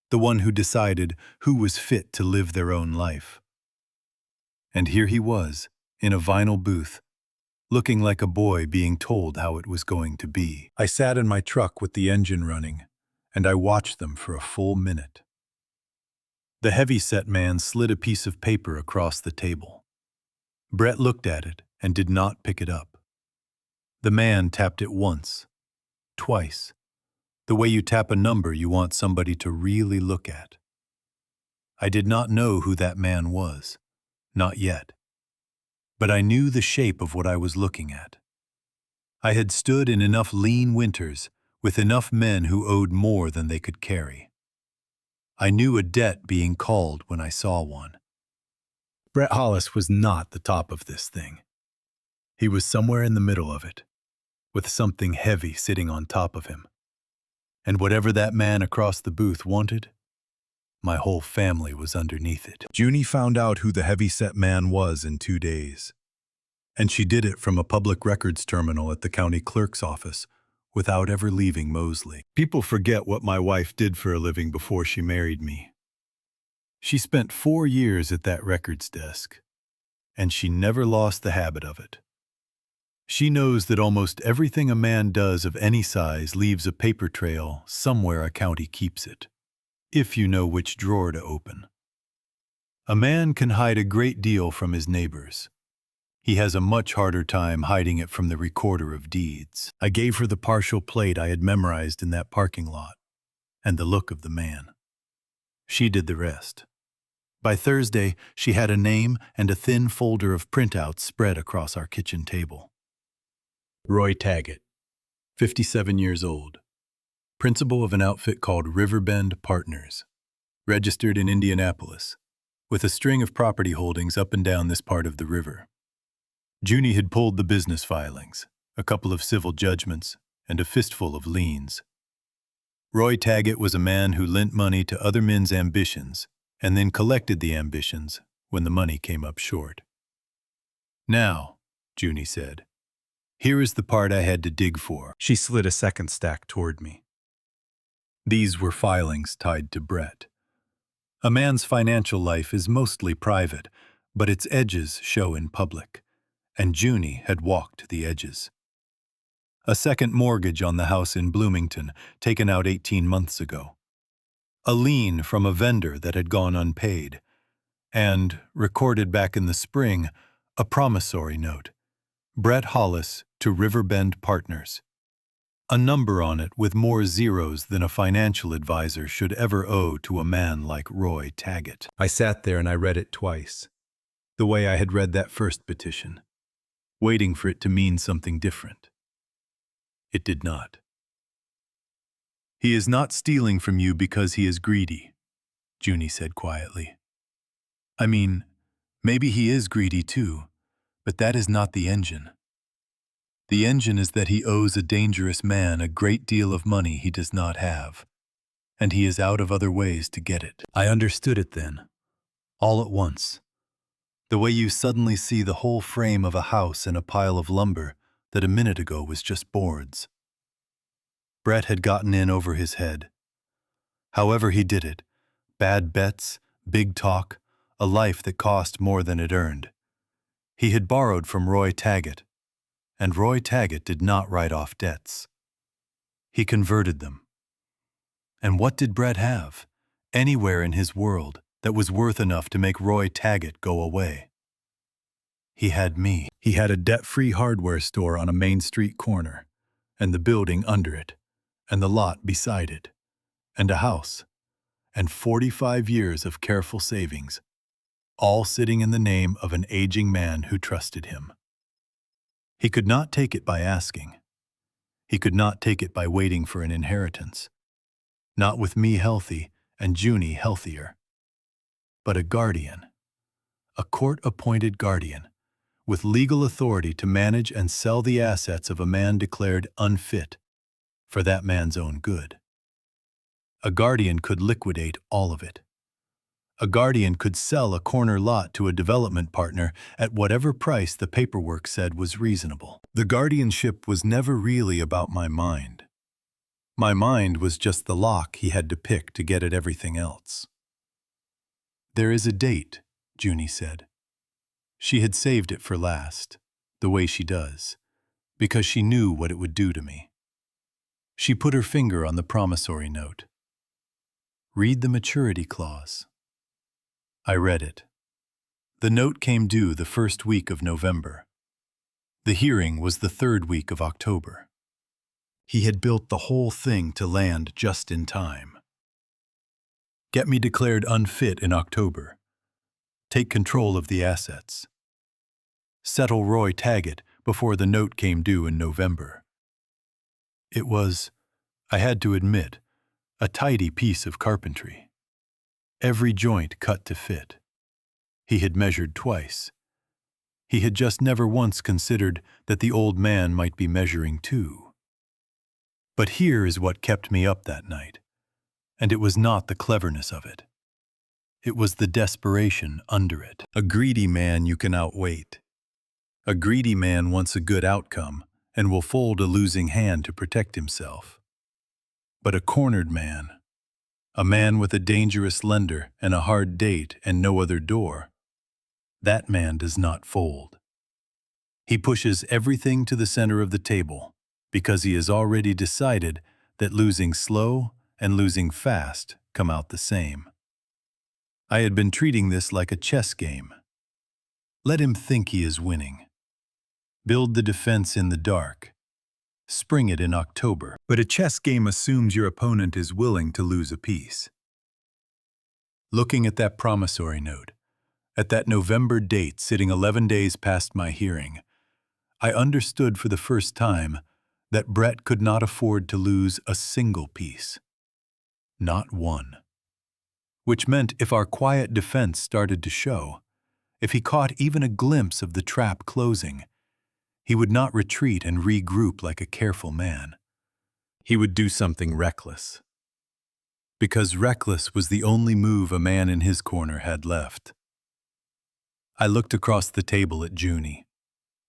the one who decided who was fit to live their own life. And here he was, in a vinyl booth, looking like a boy being told how it was going to be. I sat in my truck with the engine running, and I watched them for a full minute. The heavy-set man slid a piece of paper across the table. Brett looked at it and did not pick it up. The man tapped it once, twice, the way you tap a number you want somebody to really look at. I did not know who that man was, not yet. But I knew the shape of what I was looking at. I had stood in enough lean winters with enough men who owed more than they could carry. I knew a debt being called when I saw one. Brett Hollis was not the top of this thing. He was somewhere in the middle of it, with something heavy sitting on top of him. And whatever that man across the booth wanted, my whole family was underneath it. Junie found out who the heavy-set man was in 2 days. And she did it from a public records terminal at the county clerk's office without ever leaving Moseley. People forget what my wife did for a living before she married me. She spent 4 years at that records desk, and she never lost the habit of it. She knows that almost everything a man does of any size leaves a paper trail somewhere a county keeps it, if you know which drawer to open. A man can hide a great deal from his neighbors. He has a much harder time hiding it from the recorder of deeds. I gave her the partial plate I had memorized in that parking lot, and the look of the man. She did the rest. By Thursday, she had a name and a thin folder of printouts spread across our kitchen table. Roy Taggett, 57 years old, principal of an outfit called Riverbend Partners, registered in Indianapolis, with a string of property holdings up and down this part of the river. Junie had pulled the business filings, a couple of civil judgments, and a fistful of liens. Roy Taggett was a man who lent money to other men's ambitions and then collected the ambitions when the money came up short. Now, Junie said, here is the part I had to dig for. She slid a second stack toward me. These were filings tied to Brett. A man's financial life is mostly private, but its edges show in public, and Junie had walked the edges. A second mortgage on the house in Bloomington, taken out 18 months ago. A lien from a vendor that had gone unpaid. And, recorded back in the spring, a promissory note. Brett Hollis to Riverbend Partners. A number on it with more zeros than a financial advisor should ever owe to a man like Roy Taggett. I sat there and I read it twice, the way I had read that first petition, waiting for it to mean something different. It did not. He is not stealing from you because he is greedy, Junie said quietly. I mean, maybe he is greedy too, but that is not the engine. The engine is that he owes a dangerous man a great deal of money he does not have, and he is out of other ways to get it. I understood it then, all at once. The way you suddenly see the whole frame of a house in a pile of lumber that a minute ago was just boards. Brett had gotten in over his head. However he did it, bad bets, big talk, a life that cost more than it earned. He had borrowed from Roy Taggett, and Roy Taggett did not write off debts. He converted them. And what did Brett have, anywhere in his world, that was worth enough to make Roy Taggett go away? He had me. He had a debt-free hardware store on a Main Street corner, and the building under it, and the lot beside it, and a house, and 45 years of careful savings, all sitting in the name of an aging man who trusted him. He could not take it by asking. He could not take it by waiting for an inheritance. Not with me healthy and Junie healthier. But a guardian, a court-appointed guardian, with legal authority to manage and sell the assets of a man declared unfit for that man's own good. A guardian could liquidate all of it. A guardian could sell a corner lot to a development partner at whatever price the paperwork said was reasonable. The guardianship was never really about my mind. My mind was just the lock he had to pick to get at everything else. "There is a date," Junie said. She had saved it for last, the way she does, because she knew what it would do to me. She put her finger on the promissory note. "Read the maturity clause." I read it. The note came due the first week of November. The hearing was the third week of October. He had built the whole thing to land just in time. Get me declared unfit in October. Take control of the assets. Settle Roy Taggett before the note came due in November. It was, I had to admit, a tidy piece of carpentry. Every joint cut to fit. He had measured twice. He had just never once considered that the old man might be measuring too. But here is what kept me up that night, and it was not the cleverness of it. It was the desperation under it. A greedy man you can outwait. A greedy man wants a good outcome and will fold a losing hand to protect himself. But a cornered man, a man with a dangerous lender and a hard date and no other door, that man does not fold. He pushes everything to the center of the table because he has already decided that losing slow and losing fast come out the same. I had been treating this like a chess game. Let him think he is winning. Build the defense in the dark. Spring it in October. But a chess game assumes your opponent is willing to lose a piece. Looking at that promissory note, at that November date sitting 11 days past my hearing, I understood for the first time that Brett could not afford to lose a single piece. Not one. Which meant if our quiet defense started to show, if he caught even a glimpse of the trap closing, he would not retreat and regroup like a careful man. He would do something reckless. Because reckless was the only move a man in his corner had left. I looked across the table at Junie,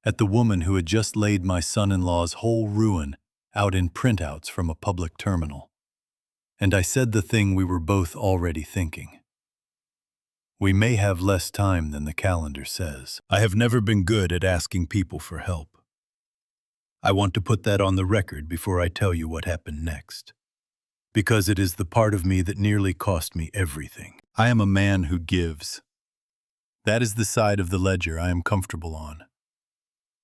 at the woman who had just laid my son-in-law's whole ruin out in printouts from a public terminal. And I said the thing we were both already thinking. We may have less time than the calendar says. I have never been good at asking people for help. I want to put that on the record before I tell you what happened next. Because it is the part of me that nearly cost me everything. I am a man who gives. That is the side of the ledger I am comfortable on.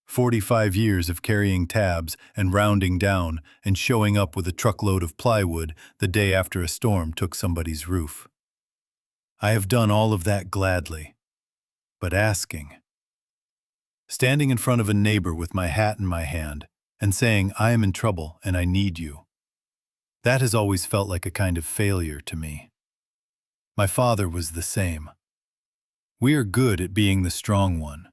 45 years of carrying tabs and rounding down and showing up with a truckload of plywood the day after a storm took somebody's roof. I have done all of that gladly. But asking. Standing in front of a neighbor with my hat in my hand and saying, I am in trouble and I need you. That has always felt like a kind of failure to me. My father was the same. We are good at being the strong one.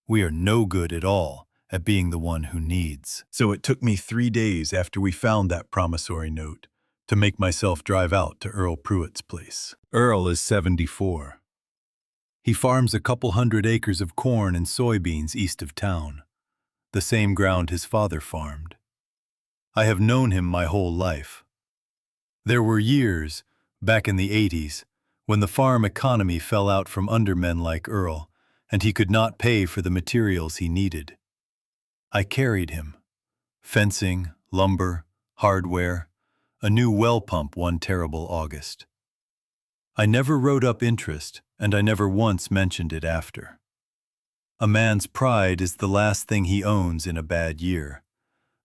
We are no good at all at being the one who needs. So it took me 3 days after we found that promissory note to make myself drive out to Earl Pruitt's place. Earl is 74. He farms a couple hundred acres of corn and soybeans east of town, the same ground his father farmed. I have known him my whole life. There were years, back in the 80s, when the farm economy fell out from under men like Earl, and he could not pay for the materials he needed. I carried him. Fencing, lumber, hardware, a new well pump one terrible August. I never wrote up interest, and I never once mentioned it after. A man's pride is the last thing he owns in a bad year,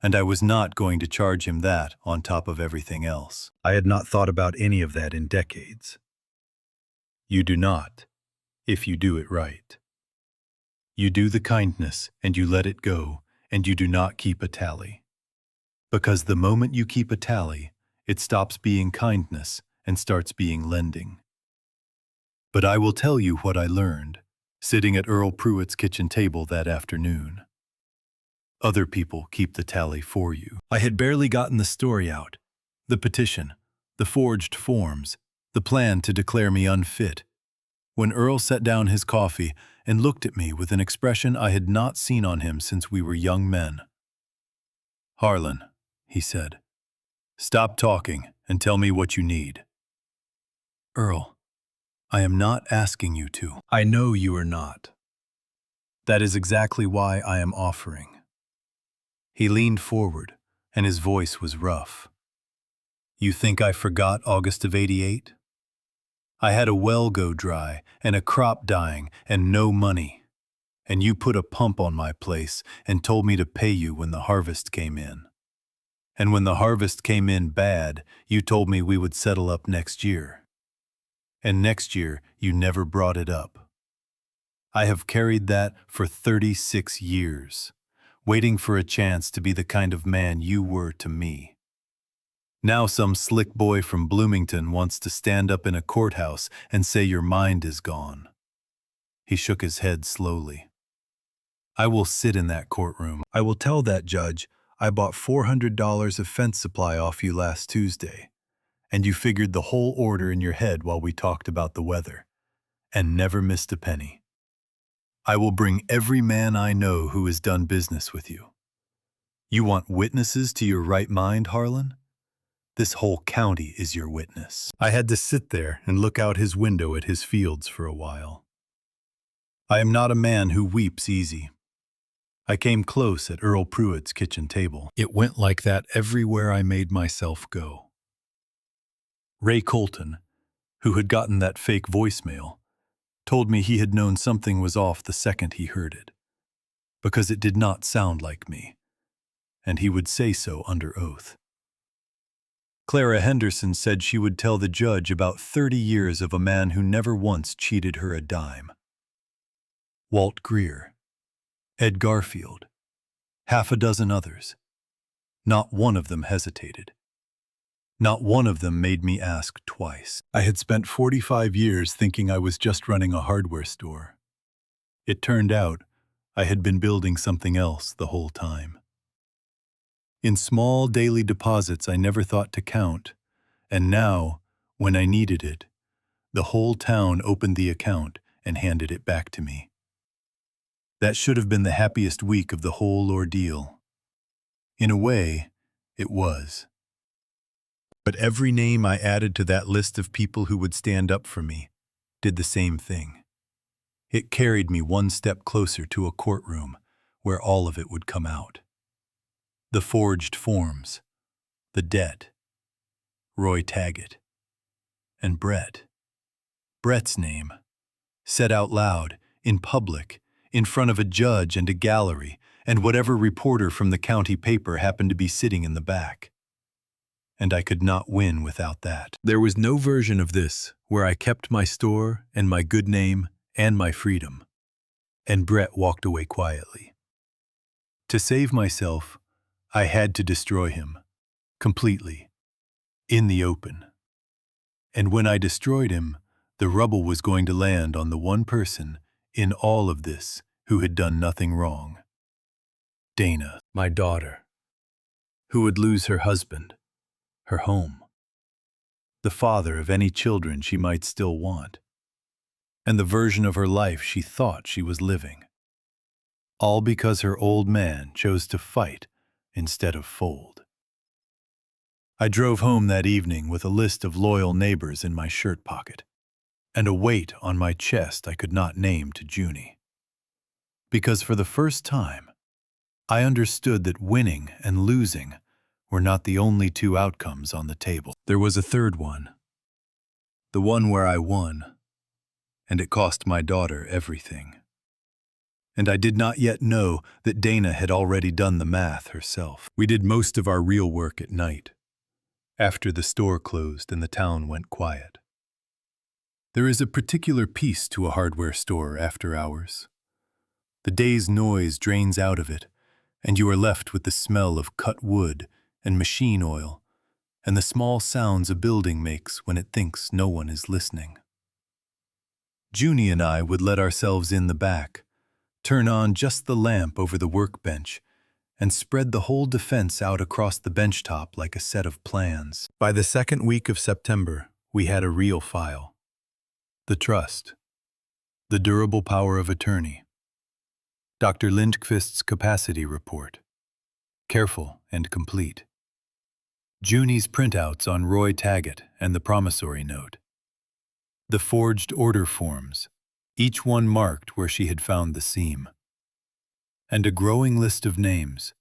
and I was not going to charge him that on top of everything else. I had not thought about any of that in decades. You do not, if you do it right. You do the kindness, and you let it go, and you do not keep a tally. Because the moment you keep a tally, it stops being kindness and starts being lending. But I will tell you what I learned, sitting at Earl Pruitt's kitchen table that afternoon. Other people keep the tally for you. I had barely gotten the story out, the petition, the forged forms, the plan to declare me unfit, when Earl set down his coffee and looked at me with an expression I had not seen on him since we were young men. "Harlan," he said, "stop talking and tell me what you need." "Earl, I am not asking you to. I know you are not. That is exactly why I am offering." He leaned forward, and his voice was rough. "You think I forgot August of '88? I had a well go dry, and a crop dying, and no money. And you put a pump on my place and told me to pay you when the harvest came in. And when the harvest came in bad, you told me we would settle up next year. And next year, you never brought it up. I have carried that for 36 years, waiting for a chance to be the kind of man you were to me. Now some slick boy from Bloomington wants to stand up in a courthouse and say your mind is gone." He shook his head slowly. "I will sit in that courtroom. I will tell that judge I bought $400 of fence supply off you last Tuesday, and you figured the whole order in your head while we talked about the weather, and never missed a penny. I will bring every man I know who has done business with you. You want witnesses to your right mind, Harlan? This whole county is your witness." I had to sit there and look out his window at his fields for a while. I am not a man who weeps easy. I came close at Earl Pruitt's kitchen table. It went like that everywhere I made myself go. Ray Colton, who had gotten that fake voicemail, told me he had known something was off the second he heard it, because it did not sound like me, and he would say so under oath. Clara Henderson said she would tell the judge about 30 years of a man who never once cheated her a dime. Walt Greer, Ed Garfield, half a dozen others. Not one of them hesitated. Not one of them made me ask twice. I had spent 45 years thinking I was just running a hardware store. It turned out I had been building something else the whole time. In small daily deposits I never thought to count, and now, when I needed it, the whole town opened the account and handed it back to me. That should have been the happiest week of the whole ordeal. In a way, it was. But every name I added to that list of people who would stand up for me did the same thing. It carried me one step closer to a courtroom where all of it would come out. The forged forms, the debt, Roy Taggett, and Brett. Brett's name, said out loud, in public, in front of a judge and a gallery, and whatever reporter from the county paper happened to be sitting in the back. And I could not win without that. There was no version of this where I kept my store and my good name and my freedom. And Brett walked away quietly. To save myself, I had to destroy him, completely, in the open. And when I destroyed him, the rubble was going to land on the one person in all of this who had done nothing wrong. Dana, my daughter, who would lose her husband, her home, the father of any children she might still want, and the version of her life she thought she was living. All because her old man chose to fight instead of fold. I drove home that evening with a list of loyal neighbors in my shirt pocket, and a weight on my chest I could not name to Junie. Because for the first time, I understood that winning and losing were not the only two outcomes on the table. There was a third one, the one where I won, and it cost my daughter everything. And I did not yet know that Dana had already done the math herself. We did most of our real work at night, after the store closed and the town went quiet. There is a particular peace to a hardware store after hours. The day's noise drains out of it, and you are left with the smell of cut wood and machine oil, and the small sounds a building makes when it thinks no one is listening. Junie and I would let ourselves in the back, turn on just the lamp over the workbench, and spread the whole defense out across the benchtop like a set of plans. By the second week of September, we had a real file. The trust, the durable power of attorney, Dr. Lindqvist's capacity report, careful and complete, Junie's printouts on Roy Taggett and the promissory note, the forged order forms, each one marked where she had found the seam, and a growing list of names,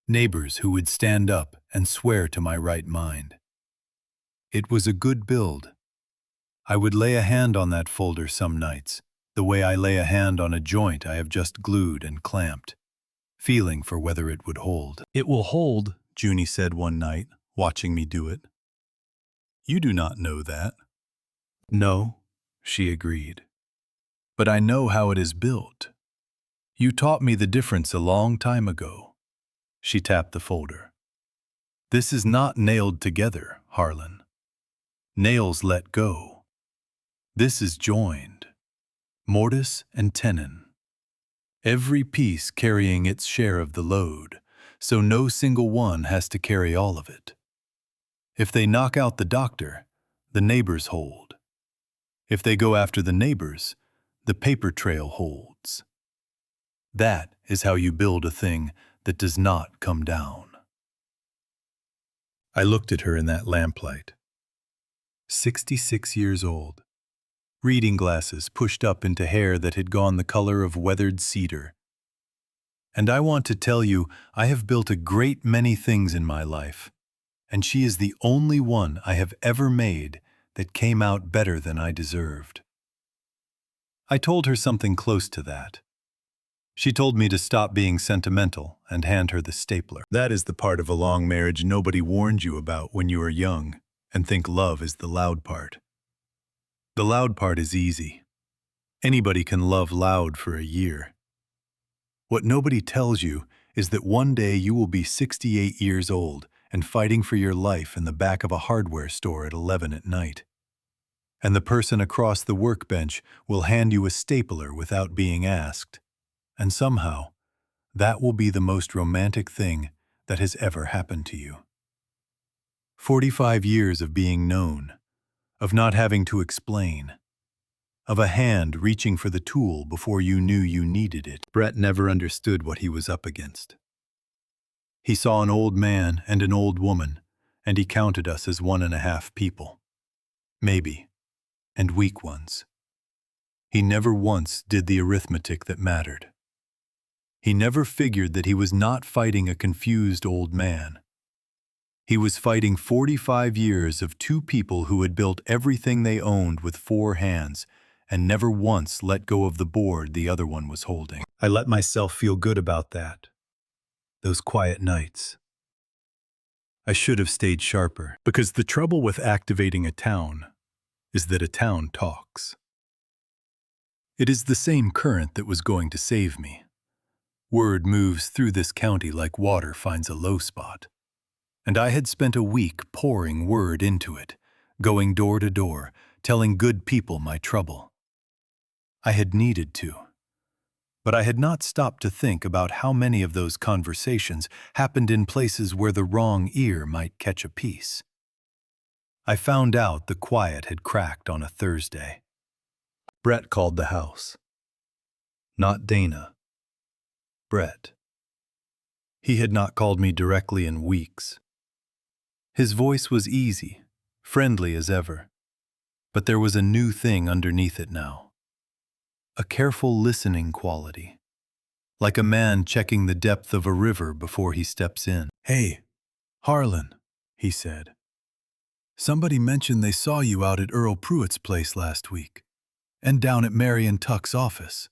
neighbors who would stand up and swear to my right mind. It was a good build. I would lay a hand on that folder some nights, the way I lay a hand on a joint I have just glued and clamped, feeling for whether it would hold. "It will hold," Junie said one night, watching me do it. "You do not know that." "No," she agreed. "But I know how it is built. You taught me the difference a long time ago." She tapped the folder. "This is not nailed together, Harlan. Nails let go. This is joined, mortise and tenon. Every piece carrying its share of the load, so no single one has to carry all of it. If they knock out the doctor, the neighbors hold. If they go after the neighbors, the paper trail holds. That is how you build a thing that does not come down." I looked at her in that lamplight. 66 years old. Reading glasses pushed up into hair that had gone the color of weathered cedar. And I want to tell you, I have built a great many things in my life, and she is the only one I have ever made that came out better than I deserved. I told her something close to that. She told me to stop being sentimental and hand her the stapler. That is the part of a long marriage nobody warned you about when you were young and think love is the loud part. The loud part is easy. Anybody can love loud for a year. What nobody tells you is that one day you will be 68 years old and fighting for your life in the back of a hardware store at 11 at night. And the person across the workbench will hand you a stapler without being asked. And somehow, that will be the most romantic thing that has ever happened to you. 45 years of being known, of not having to explain, of a hand reaching for the tool before you knew you needed it. Brett never understood what he was up against. He saw an old man and an old woman, and he counted us as 1.5 people. Maybe, and weak ones. He never once did the arithmetic that mattered. He never figured that he was not fighting a confused old man. He was fighting 45 years of two people who had built everything they owned with 4 hands and never once let go of the board the other one was holding. I let myself feel good about that. Those quiet nights. I should have stayed sharper, because the trouble with activating a town is that a town talks. It is the same current that was going to save me. Word moves through this county like water finds a low spot. And I had spent a week pouring word into it, going door to door, telling good people my trouble. I had needed to. But I had not stopped to think about how many of those conversations happened in places where the wrong ear might catch a piece. I found out the quiet had cracked on a Thursday. Brett called the house. Not Dana. Brett. He had not called me directly in weeks. His voice was easy, friendly as ever, but there was a new thing underneath it now. A careful listening quality, like a man checking the depth of a river before he steps in. "Hey, Harlan," he said. "Somebody mentioned they saw you out at Earl Pruitt's place last week, and down at Marion Tuck's office.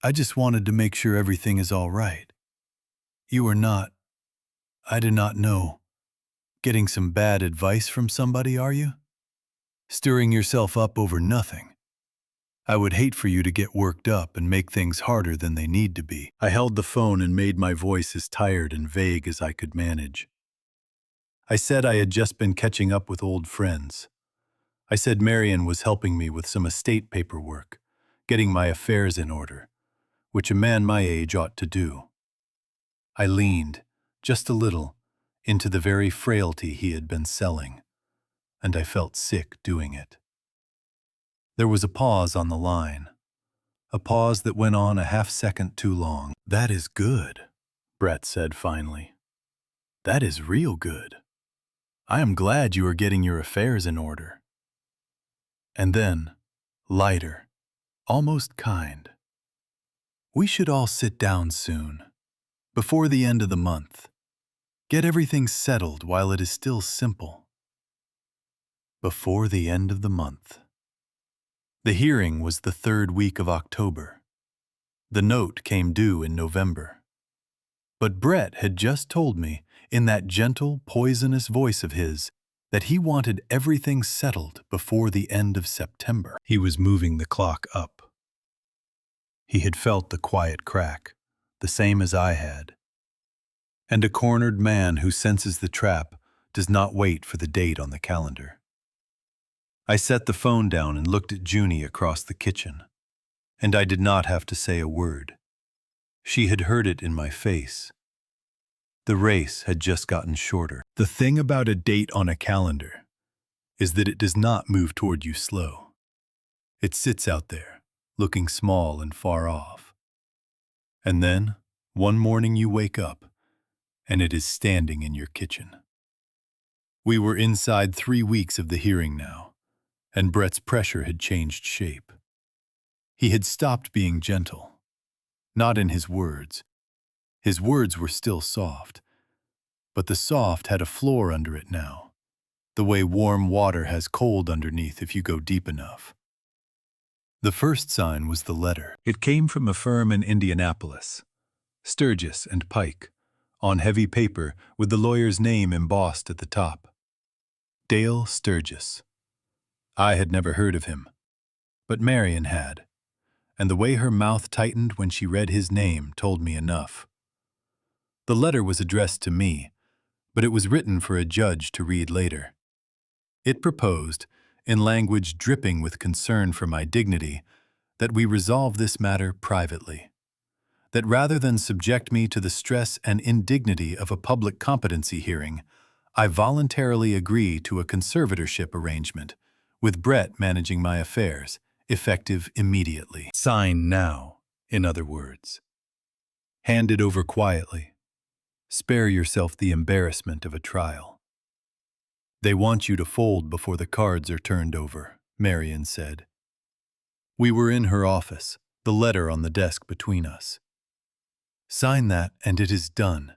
I just wanted to make sure everything is all right. You are not, I do not know, getting some bad advice from somebody, are you? Stirring yourself up over nothing. I would hate for you to get worked up and make things harder than they need to be." I held the phone and made my voice as tired and vague as I could manage. I said I had just been catching up with old friends. I said Marion was helping me with some estate paperwork, getting my affairs in order, which a man my age ought to do. I leaned, just a little, into the very frailty he had been selling, and I felt sick doing it. There was a pause on the line, a pause that went on a half-second too long. "That is good," Brett said finally. "That is real good. I am glad you are getting your affairs in order." And then, lighter, almost kind, "We should all sit down soon, before the end of the month. Get everything settled while it is still simple." Before the end of the month. The hearing was the 3rd week of October. The note came due in November. But Brett had just told me, in that gentle, poisonous voice of his, that he wanted everything settled before the end of September. He was moving the clock up. He had felt the quiet crack, the same as I had. And a cornered man who senses the trap does not wait for the date on the calendar. I set the phone down and looked at Junie across the kitchen, and I did not have to say a word. She had heard it in my face. The race had just gotten shorter. The thing about a date on a calendar is that it does not move toward you slow. It sits out there, looking small and far off. And then, one morning you wake up, and it is standing in your kitchen. We were inside 3 weeks of the hearing now, and Brett's pressure had changed shape. He had stopped being gentle. Not in his words. His words were still soft, but the soft had a floor under it now, the way warm water has cold underneath if you go deep enough. The first sign was the letter. It came from a firm in Indianapolis, Sturgis and Pike, on heavy paper with the lawyer's name embossed at the top. Dale Sturgis. I had never heard of him, but Marion had, and the way her mouth tightened when she read his name told me enough. The letter was addressed to me, but it was written for a judge to read later. It proposed, in language dripping with concern for my dignity, that we resolve this matter privately. That rather than subject me to the stress and indignity of a public competency hearing, I voluntarily agree to a conservatorship arrangement, with Brett managing my affairs, effective immediately. Sign now, in other words. Hand it over quietly. Spare yourself the embarrassment of a trial. They want you to fold before the cards are turned over, Marion said. We were in her office, the letter on the desk between us. Sign that and it is done.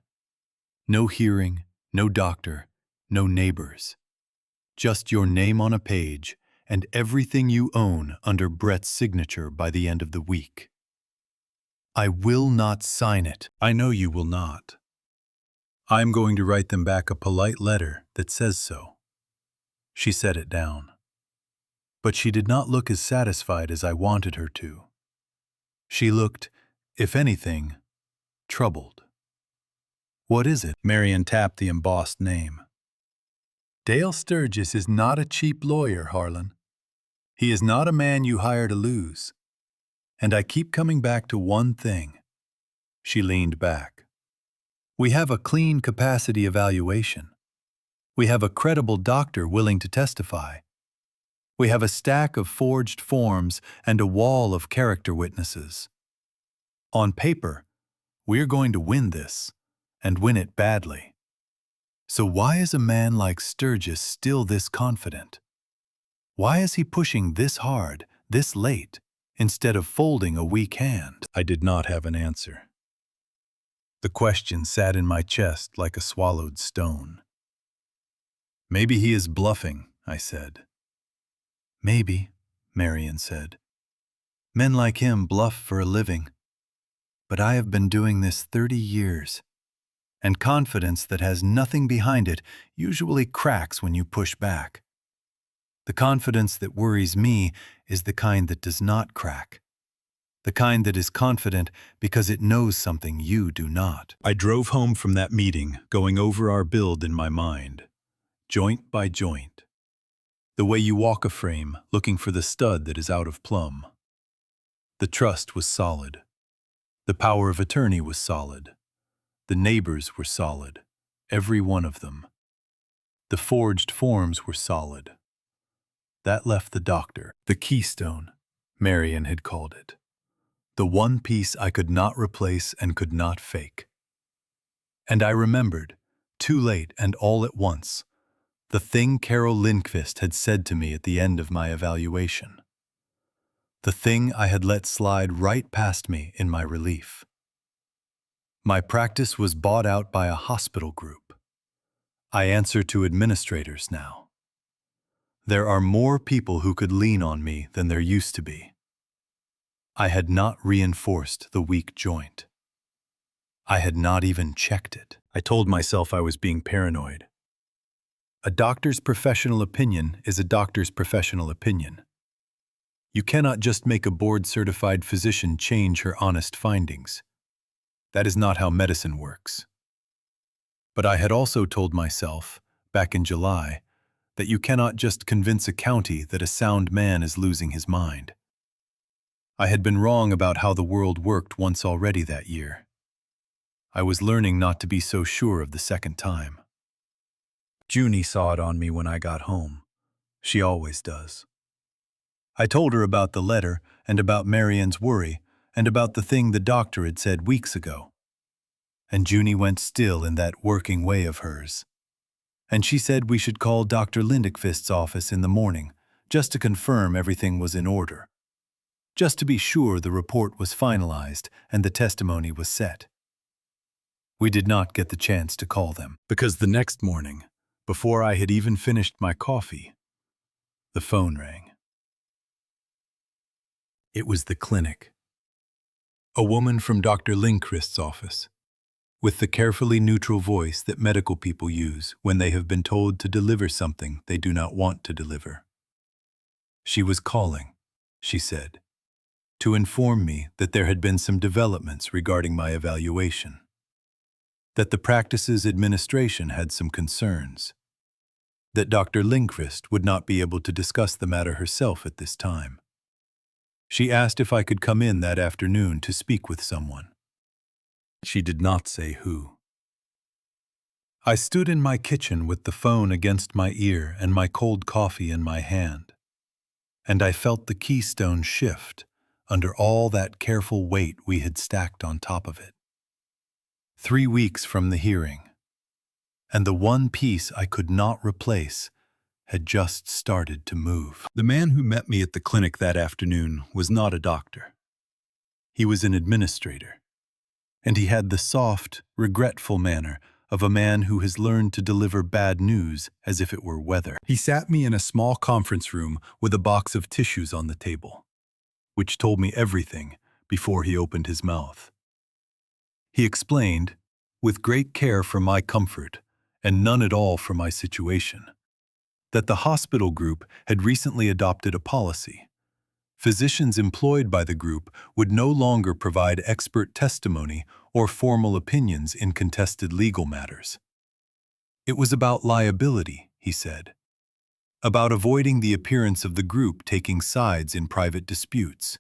No hearing, no doctor, no neighbors. Just your name on a page and everything you own under Brett's signature by the end of the week. I will not sign it. I know you will not. I'm going to write them back a polite letter that says so. She set it down. But she did not look as satisfied as I wanted her to. She looked, if anything, troubled. What is it? Marion tapped the embossed name. Dale Sturgis is not a cheap lawyer, Harlan. He is not a man you hire to lose. And I keep coming back to one thing. She leaned back. We have a clean capacity evaluation. We have a credible doctor willing to testify. We have a stack of forged forms and a wall of character witnesses. On paper, we're going to win this, and win it badly. So why is a man like Sturgis still this confident? Why is he pushing this hard, this late, instead of folding a weak hand? I did not have an answer. The question sat in my chest like a swallowed stone. Maybe he is bluffing, I said. Maybe, Marion said. Men like him bluff for a living. But I have been doing this 30 years, and confidence that has nothing behind it usually cracks when you push back. The confidence that worries me is the kind that does not crack. The kind that is confident because it knows something you do not. I drove home from that meeting, going over our build in my mind, joint by joint. The way you walk a frame, looking for the stud that is out of plumb. The trust was solid. The power of attorney was solid. The neighbors were solid, every one of them. The forged forms were solid. That left the doctor, the keystone, Marion had called it. The one piece I could not replace and could not fake. And I remembered, too late and all at once, the thing Carol Lindqvist had said to me at the end of my evaluation. The thing I had let slide right past me in my relief. My practice was bought out by a hospital group. I answer to administrators now. There are more people who could lean on me than there used to be. I had not reinforced the weak joint. I had not even checked it. I told myself I was being paranoid. A doctor's professional opinion is a doctor's professional opinion. You cannot just make a board-certified physician change her honest findings. That is not how medicine works. But I had also told myself, back in July, that you cannot just convince a county that a sound man is losing his mind. I had been wrong about how the world worked once already that year. I was learning not to be so sure of the second time. Junie saw it on me when I got home. She always does. I told her about the letter and about Marion's worry and about the thing the doctor had said weeks ago. And Junie went still in that working way of hers. And she said we should call Dr. Lindqvist's office in the morning, just to confirm everything was in order. Just to be sure the report was finalized and the testimony was set. We did not get the chance to call them, because the next morning, before I had even finished my coffee, the phone rang. It was the clinic. A woman from Dr. Lindqvist's office, with the carefully neutral voice that medical people use when they have been told to deliver something they do not want to deliver. She was calling, she said, to inform me that there had been some developments regarding my evaluation, that the practice's administration had some concerns, that Dr. Lindqvist would not be able to discuss the matter herself at this time. She asked if I could come in that afternoon to speak with someone. She did not say who. I stood in my kitchen with the phone against my ear and my cold coffee in my hand, and I felt the keystone shift under all that careful weight we had stacked on top of it. 3 weeks from the hearing, and the one piece I could not replace had just started to move. The man who met me at the clinic that afternoon was not a doctor. He was an administrator, and he had the soft, regretful manner of a man who has learned to deliver bad news as if it were weather. He sat me in a small conference room with a box of tissues on the table, which told me everything before he opened his mouth. He explained, with great care for my comfort and none at all for my situation, that the hospital group had recently adopted a policy. Physicians employed by the group would no longer provide expert testimony or formal opinions in contested legal matters. It was about liability, he said, about avoiding the appearance of the group taking sides in private disputes.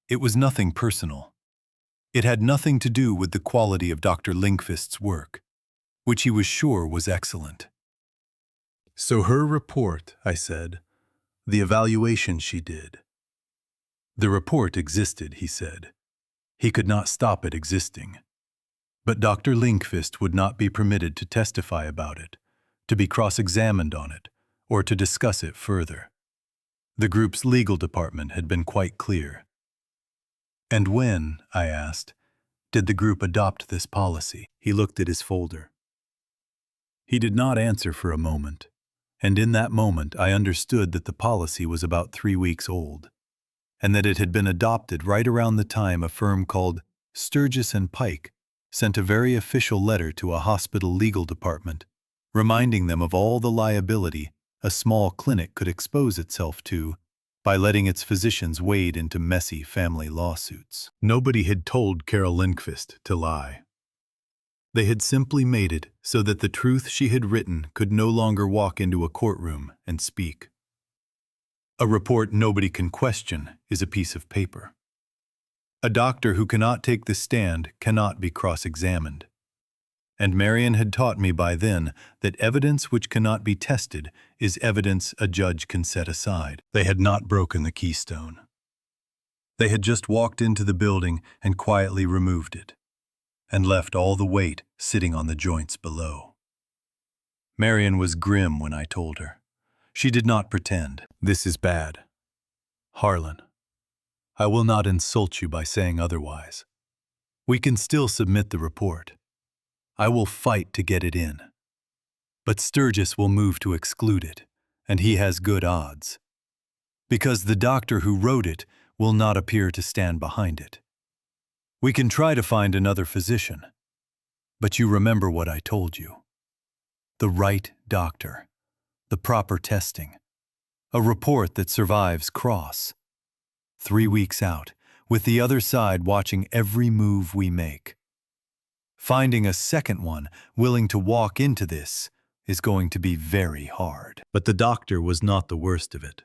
It was nothing personal. It had nothing to do with the quality of Dr. Lindqvist's work, which he was sure was excellent. So her report, I said, the evaluation she did. The report existed, he said. He could not stop it existing. But Dr. Lindqvist would not be permitted to testify about it, to be cross-examined on it, or to discuss it further. The group's legal department had been quite clear. "And when," I asked, "did the group adopt this policy?" He looked at his folder. He did not answer for a moment, and in that moment I understood that the policy was about 3 weeks old, and that it had been adopted right around the time a firm called Sturgis and Pike sent a very official letter to a hospital legal department, reminding them of all the liability a small clinic could expose itself to by letting its physicians wade into messy family lawsuits. Nobody had told Carol Lindqvist to lie. They had simply made it so that the truth she had written could no longer walk into a courtroom and speak. A report nobody can question is a piece of paper. A doctor who cannot take the stand cannot be cross-examined. And Marion had taught me by then that evidence which cannot be tested is evidence a judge can set aside. They had not broken the keystone. They had just walked into the building and quietly removed it, and left all the weight sitting on the joints below. Marion was grim when I told her. She did not pretend. "This is bad. Harlan, I will not insult you by saying otherwise. We can still submit the report. I will fight to get it in. But Sturgis will move to exclude it, and he has good odds. Because the doctor who wrote it will not appear to stand behind it. We can try to find another physician. But you remember what I told you. The right doctor, the proper testing, a report that survives cross. 3 weeks out, with the other side watching every move we make. Finding a second one willing to walk into this is going to be very hard." But the doctor was not the worst of it.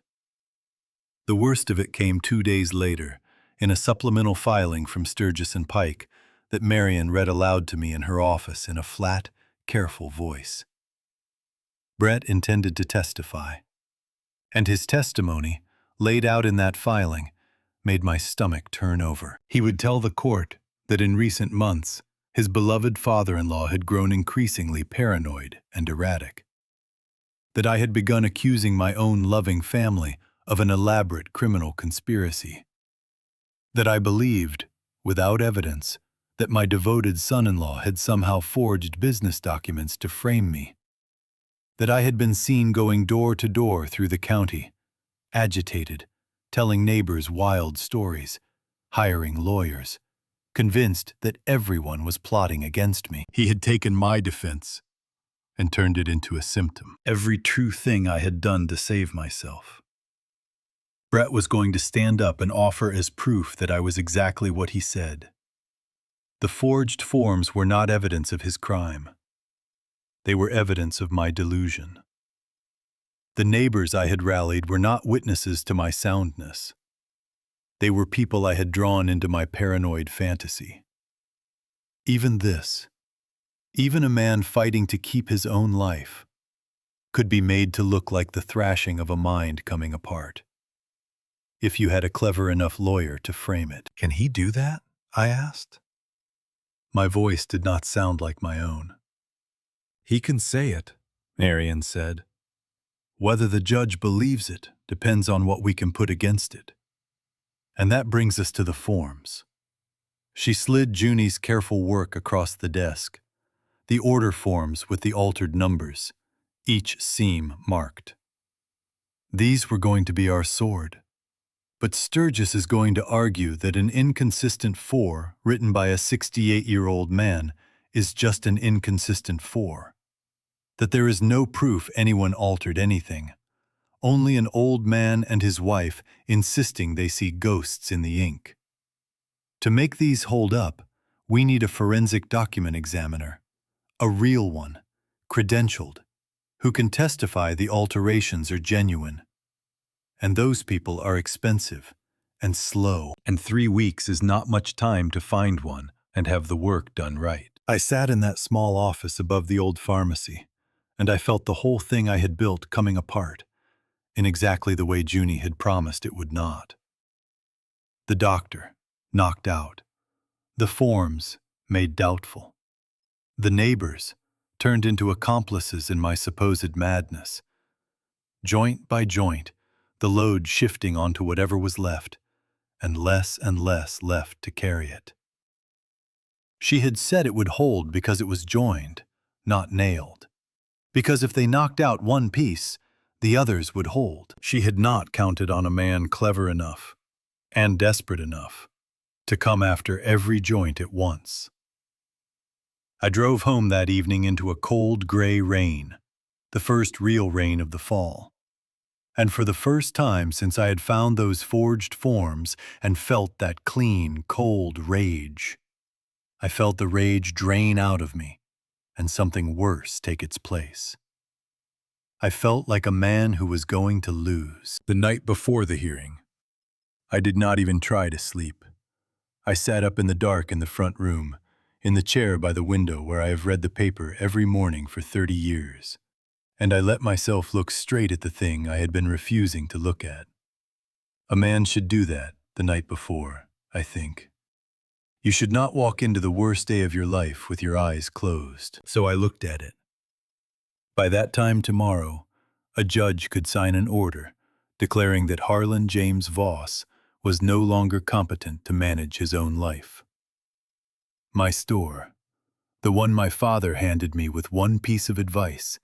The worst of it came 2 days later, in a supplemental filing from Sturgis and Pike that Marion read aloud to me in her office in a flat, careful voice. Brett intended to testify, and his testimony, laid out in that filing, made my stomach turn over. He would tell the court that in recent months, his beloved father-in-law had grown increasingly paranoid and erratic. That I had begun accusing my own loving family of an elaborate criminal conspiracy. That I believed, without evidence, that my devoted son-in-law had somehow forged business documents to frame me. That I had been seen going door to door through the county, agitated, telling neighbors wild stories, hiring lawyers, convinced that everyone was plotting against me. He had taken my defense and turned it into a symptom. Every true thing I had done to save myself. Brett was going to stand up and offer as proof that I was exactly what he said. The forged forms were not evidence of his crime. They were evidence of my delusion. The neighbors I had rallied were not witnesses to my soundness. They were people I had drawn into my paranoid fantasy. Even this, even a man fighting to keep his own life, could be made to look like the thrashing of a mind coming apart. If you had a clever enough lawyer to frame it. "Can he do that?" I asked. My voice did not sound like my own. "He can say it," Marion said. "Whether the judge believes it depends on what we can put against it. And that brings us to the forms." She slid Junie's careful work across the desk, the order forms with the altered numbers, each seam marked. These were going to be our sword. But Sturgis is going to argue that an inconsistent 4 written by a 68-year-old man is just an inconsistent 4. That there is no proof anyone altered anything. Only an old man and his wife insisting they see ghosts in the ink. To make these hold up, we need a forensic document examiner, a real one, credentialed, who can testify the alterations are genuine. And those people are expensive and slow, and 3 weeks is not much time to find one and have the work done right. I sat in that small office above the old pharmacy, and I felt the whole thing I had built coming apart, in exactly the way Junie had promised it would not. The doctor, knocked out. The forms, made doubtful. The neighbors turned into accomplices in my supposed madness. Joint by joint, the load shifting onto whatever was left, and less left to carry it. She had said it would hold because it was joined, not nailed. Because if they knocked out one piece, the others would hold. She had not counted on a man clever enough and desperate enough to come after every joint at once. I drove home that evening into a cold, gray rain, the first real rain of the fall. And for the first time since I had found those forged forms and felt that clean, cold rage, I felt the rage drain out of me and something worse take its place. I felt like a man who was going to lose. The night before the hearing, I did not even try to sleep. I sat up in the dark in the front room, in the chair by the window where I have read the paper every morning for 30 years, and I let myself look straight at the thing I had been refusing to look at. A man should do that the night before, I think. You should not walk into the worst day of your life with your eyes closed. So I looked at it. By that time tomorrow, a judge could sign an order declaring that Harlan James Voss was no longer competent to manage his own life. My store, the one my father handed me with one piece of advice,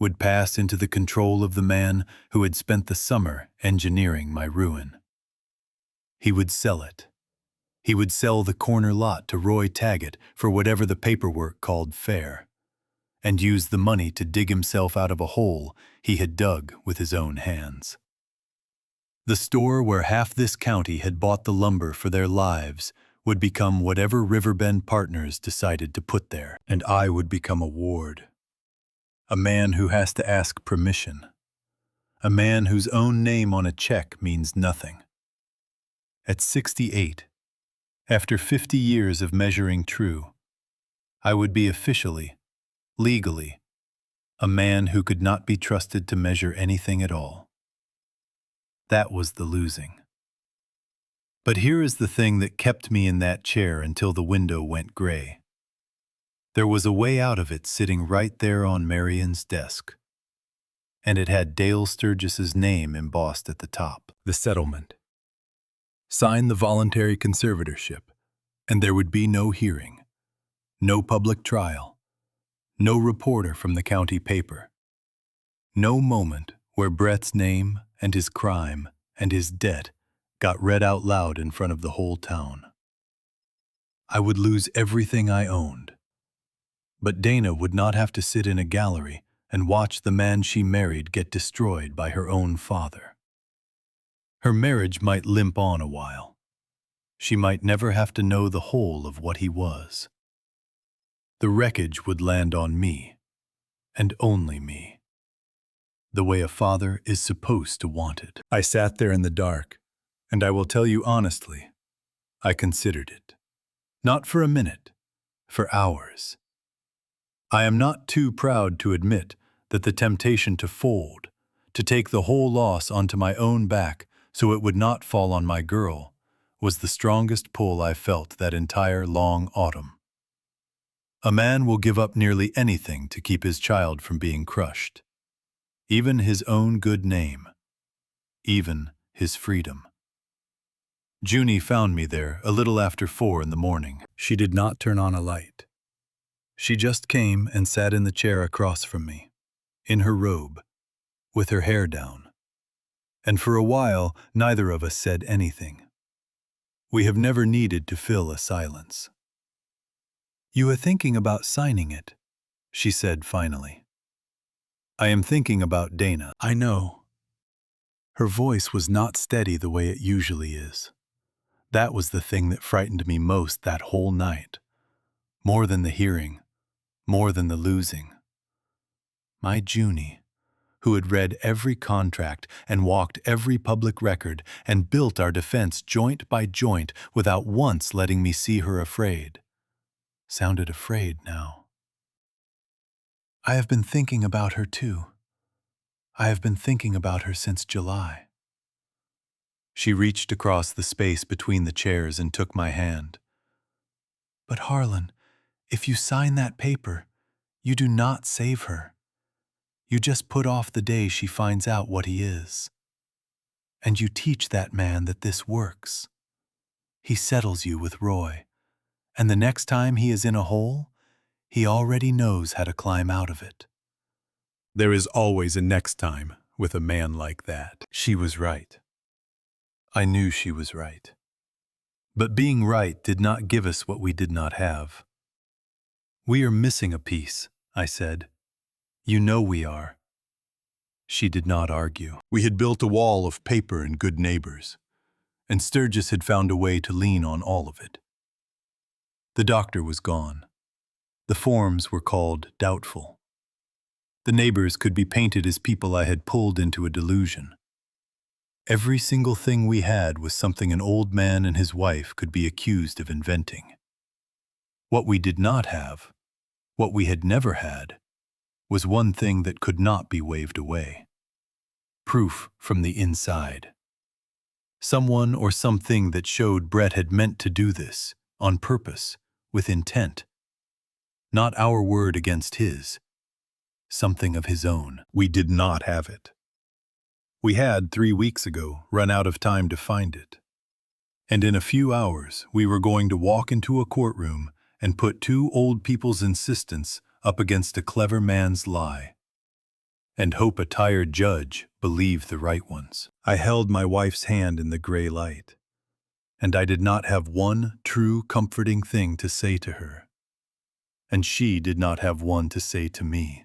would pass into the control of the man who had spent the summer engineering my ruin. He would sell it. He would sell the corner lot to Roy Taggett for whatever the paperwork called fair, and use the money to dig himself out of a hole he had dug with his own hands. The store where half this county had bought the lumber for their lives would become whatever Riverbend Partners decided to put there, and I would become a ward. A man who has to ask permission. A man whose own name on a check means nothing. At 68, after 50 years of measuring true, I would be officially, legally, a man who could not be trusted to measure anything at all. That was the losing. But here is the thing that kept me in that chair until the window went gray. There was a way out of it sitting right there on Marion's desk, and it had Dale Sturgis's name embossed at the top. The settlement. Sign the voluntary conservatorship, and there would be no hearing, no public trial, no reporter from the county paper, no moment where Brett's name and his crime and his debt got read out loud in front of the whole town. I would lose everything I owned. But Dana would not have to sit in a gallery and watch the man she married get destroyed by her own father. Her marriage might limp on a while. She might never have to know the whole of what he was. The wreckage would land on me, and only me, the way a father is supposed to want it. I sat there in the dark, and I will tell you honestly, I considered it. Not for a minute, for hours. I am not too proud to admit that the temptation to fold, to take the whole loss onto my own back so it would not fall on my girl, was the strongest pull I felt that entire long autumn. A man will give up nearly anything to keep his child from being crushed, even his own good name, even his freedom. Junie found me there a little after 4 in the morning. She did not turn on a light. She just came and sat in the chair across from me, in her robe, with her hair down. And for a while, neither of us said anything. We have never needed to fill a silence. "You are thinking about signing it," she said finally. "I am thinking about Dana." I know. Her voice was not steady the way it usually is. That was the thing that frightened me most that whole night. More than the hearing, more than the losing. My Junie, who had read every contract and walked every public record and built our defense joint by joint without once letting me see her afraid, sounded afraid now. "I have been thinking about her too. I have been thinking about her since July." She reached across the space between the chairs and took my hand. "But Harlan, If you sign that paper, you do not save her. You just put off the day she finds out what he is. And you teach that man that this works. He settles you with Roy, and the next time he is in a hole, he already knows how to climb out of it. There is always a next time with a man like that. She was right. I knew she was right. But being right did not give us what we did not have. We are missing a piece, I said. You know we are. She did not argue. We had built a wall of paper and good neighbors, and Sturgis had found a way to lean on all of it. The doctor was gone. The forms were called doubtful. The neighbors could be painted as people I had pulled into a delusion. Every single thing we had was something an old man and his wife could be accused of inventing. What we did not have, what we had never had, was one thing that could not be waved away. Proof from the inside. Someone or something that showed Brett had meant to do this, on purpose, with intent. Not our word against his. Something of his own. We did not have it. We had, 3 weeks ago, run out of time to find it. And in a few hours, we were going to walk into a courtroom and put 2 old people's insistence up against a clever man's lie, and hope a tired judge believed the right ones. I held my wife's hand in the gray light, and I did not have one true comforting thing to say to her, and she did not have one to say to me.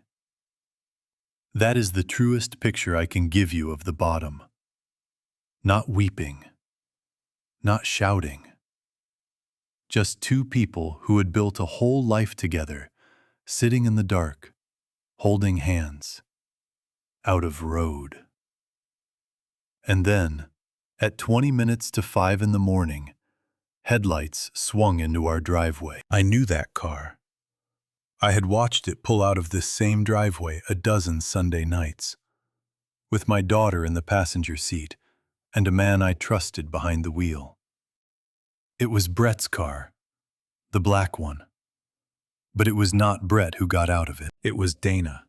That is the truest picture I can give you of the bottom. Not weeping, not shouting. Just 2 people who had built a whole life together, sitting in the dark, holding hands, out of road. And then, at 20 minutes to 5 in the morning, headlights swung into our driveway. I knew that car. I had watched it pull out of this same driveway a dozen Sunday nights, with my daughter in the passenger seat and a man I trusted behind the wheel. It was Brett's car, the black one. But it was not Brett who got out of it. It was Dana.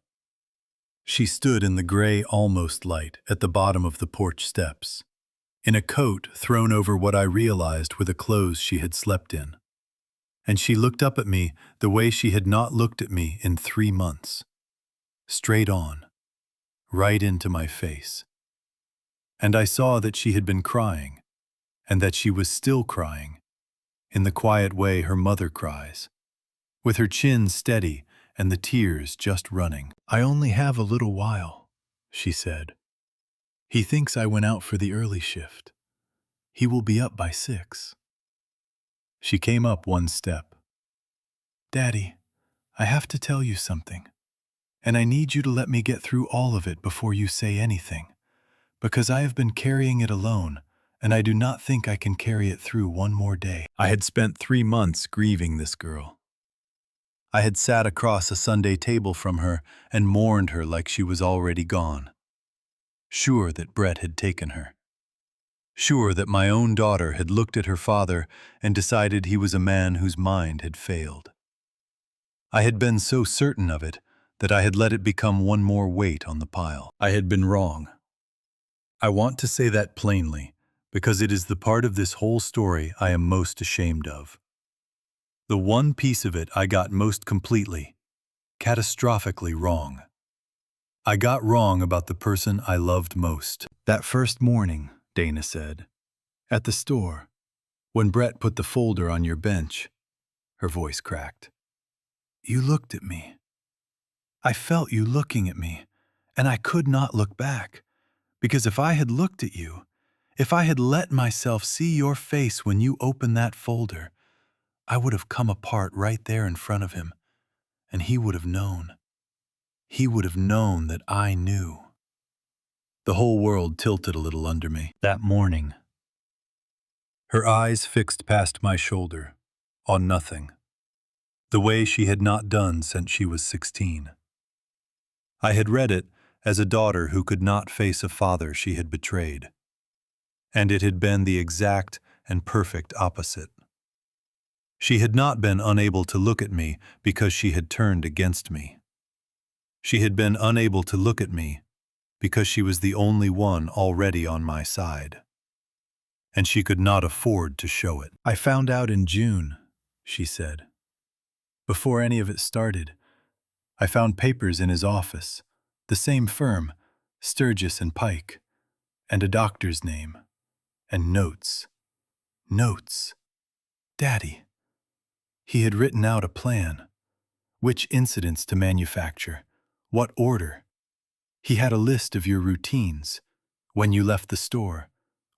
She stood in the gray almost light at the bottom of the porch steps, in a coat thrown over what I realized were the clothes she had slept in. And she looked up at me the way she had not looked at me in 3 months. Straight on, right into my face. And I saw that she had been crying, and that she was still crying, in the quiet way her mother cries, with her chin steady and the tears just running. I only have a little while, she said. He thinks I went out for the early shift. He will be up by 6. She came up 1 step. Daddy, I have to tell you something, and I need you to let me get through all of it before you say anything, because I have been carrying it alone, and I do not think I can carry it through 1 more day. I had spent 3 months grieving this girl. I had sat across a Sunday table from her and mourned her like she was already gone, sure that Brett had taken her. Sure that my own daughter had looked at her father and decided he was a man whose mind had failed. I had been so certain of it that I had let it become 1 more weight on the pile. I had been wrong. I want to say that plainly, because it is the part of this whole story I am most ashamed of. The one piece of it I got most completely, catastrophically wrong. I got wrong about the person I loved most. That first morning, Dana said, at the store, when Brett put the folder on your bench, her voice cracked. You looked at me. I felt you looking at me, and I could not look back, because if I had looked at you, if I had let myself see your face when you opened that folder, I would have come apart right there in front of him, and he would have known. He would have known that I knew. The whole world tilted a little under me that morning. Her eyes fixed past my shoulder, on nothing, the way she had not done since she was 16. I had read it as a daughter who could not face a father she had betrayed, and it had been the exact and perfect opposite. She had not been unable to look at me because she had turned against me. She had been unable to look at me because she was the only one already on my side. And she could not afford to show it. "I found out in June," she said. "Before any of it started, I found papers in his office, the same firm, Sturgis and Pike, and a doctor's name, and notes. Notes. Daddy. He had written out a plan. Which incidents to manufacture, what order. He had a list of your routines, when you left the store,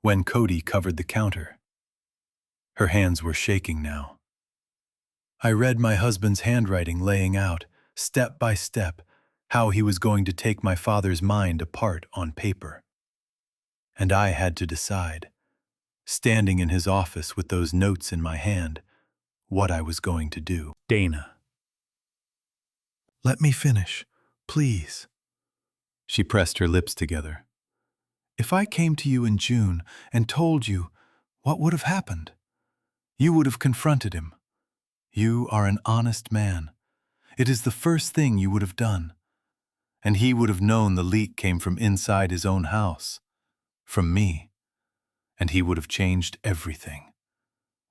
when Cody covered the counter." Her hands were shaking now. "I read my husband's handwriting laying out, step by step, how he was going to take my father's mind apart on paper. And I had to decide, standing in his office with those notes in my hand, what I was going to do." "Dana." "Let me finish, please." She pressed her lips together. "If I came to you in June and told you, what would have happened? You would have confronted him. You are an honest man. It is the first thing you would have done. And he would have known the leak came from inside his own house, from me. And he would have changed everything.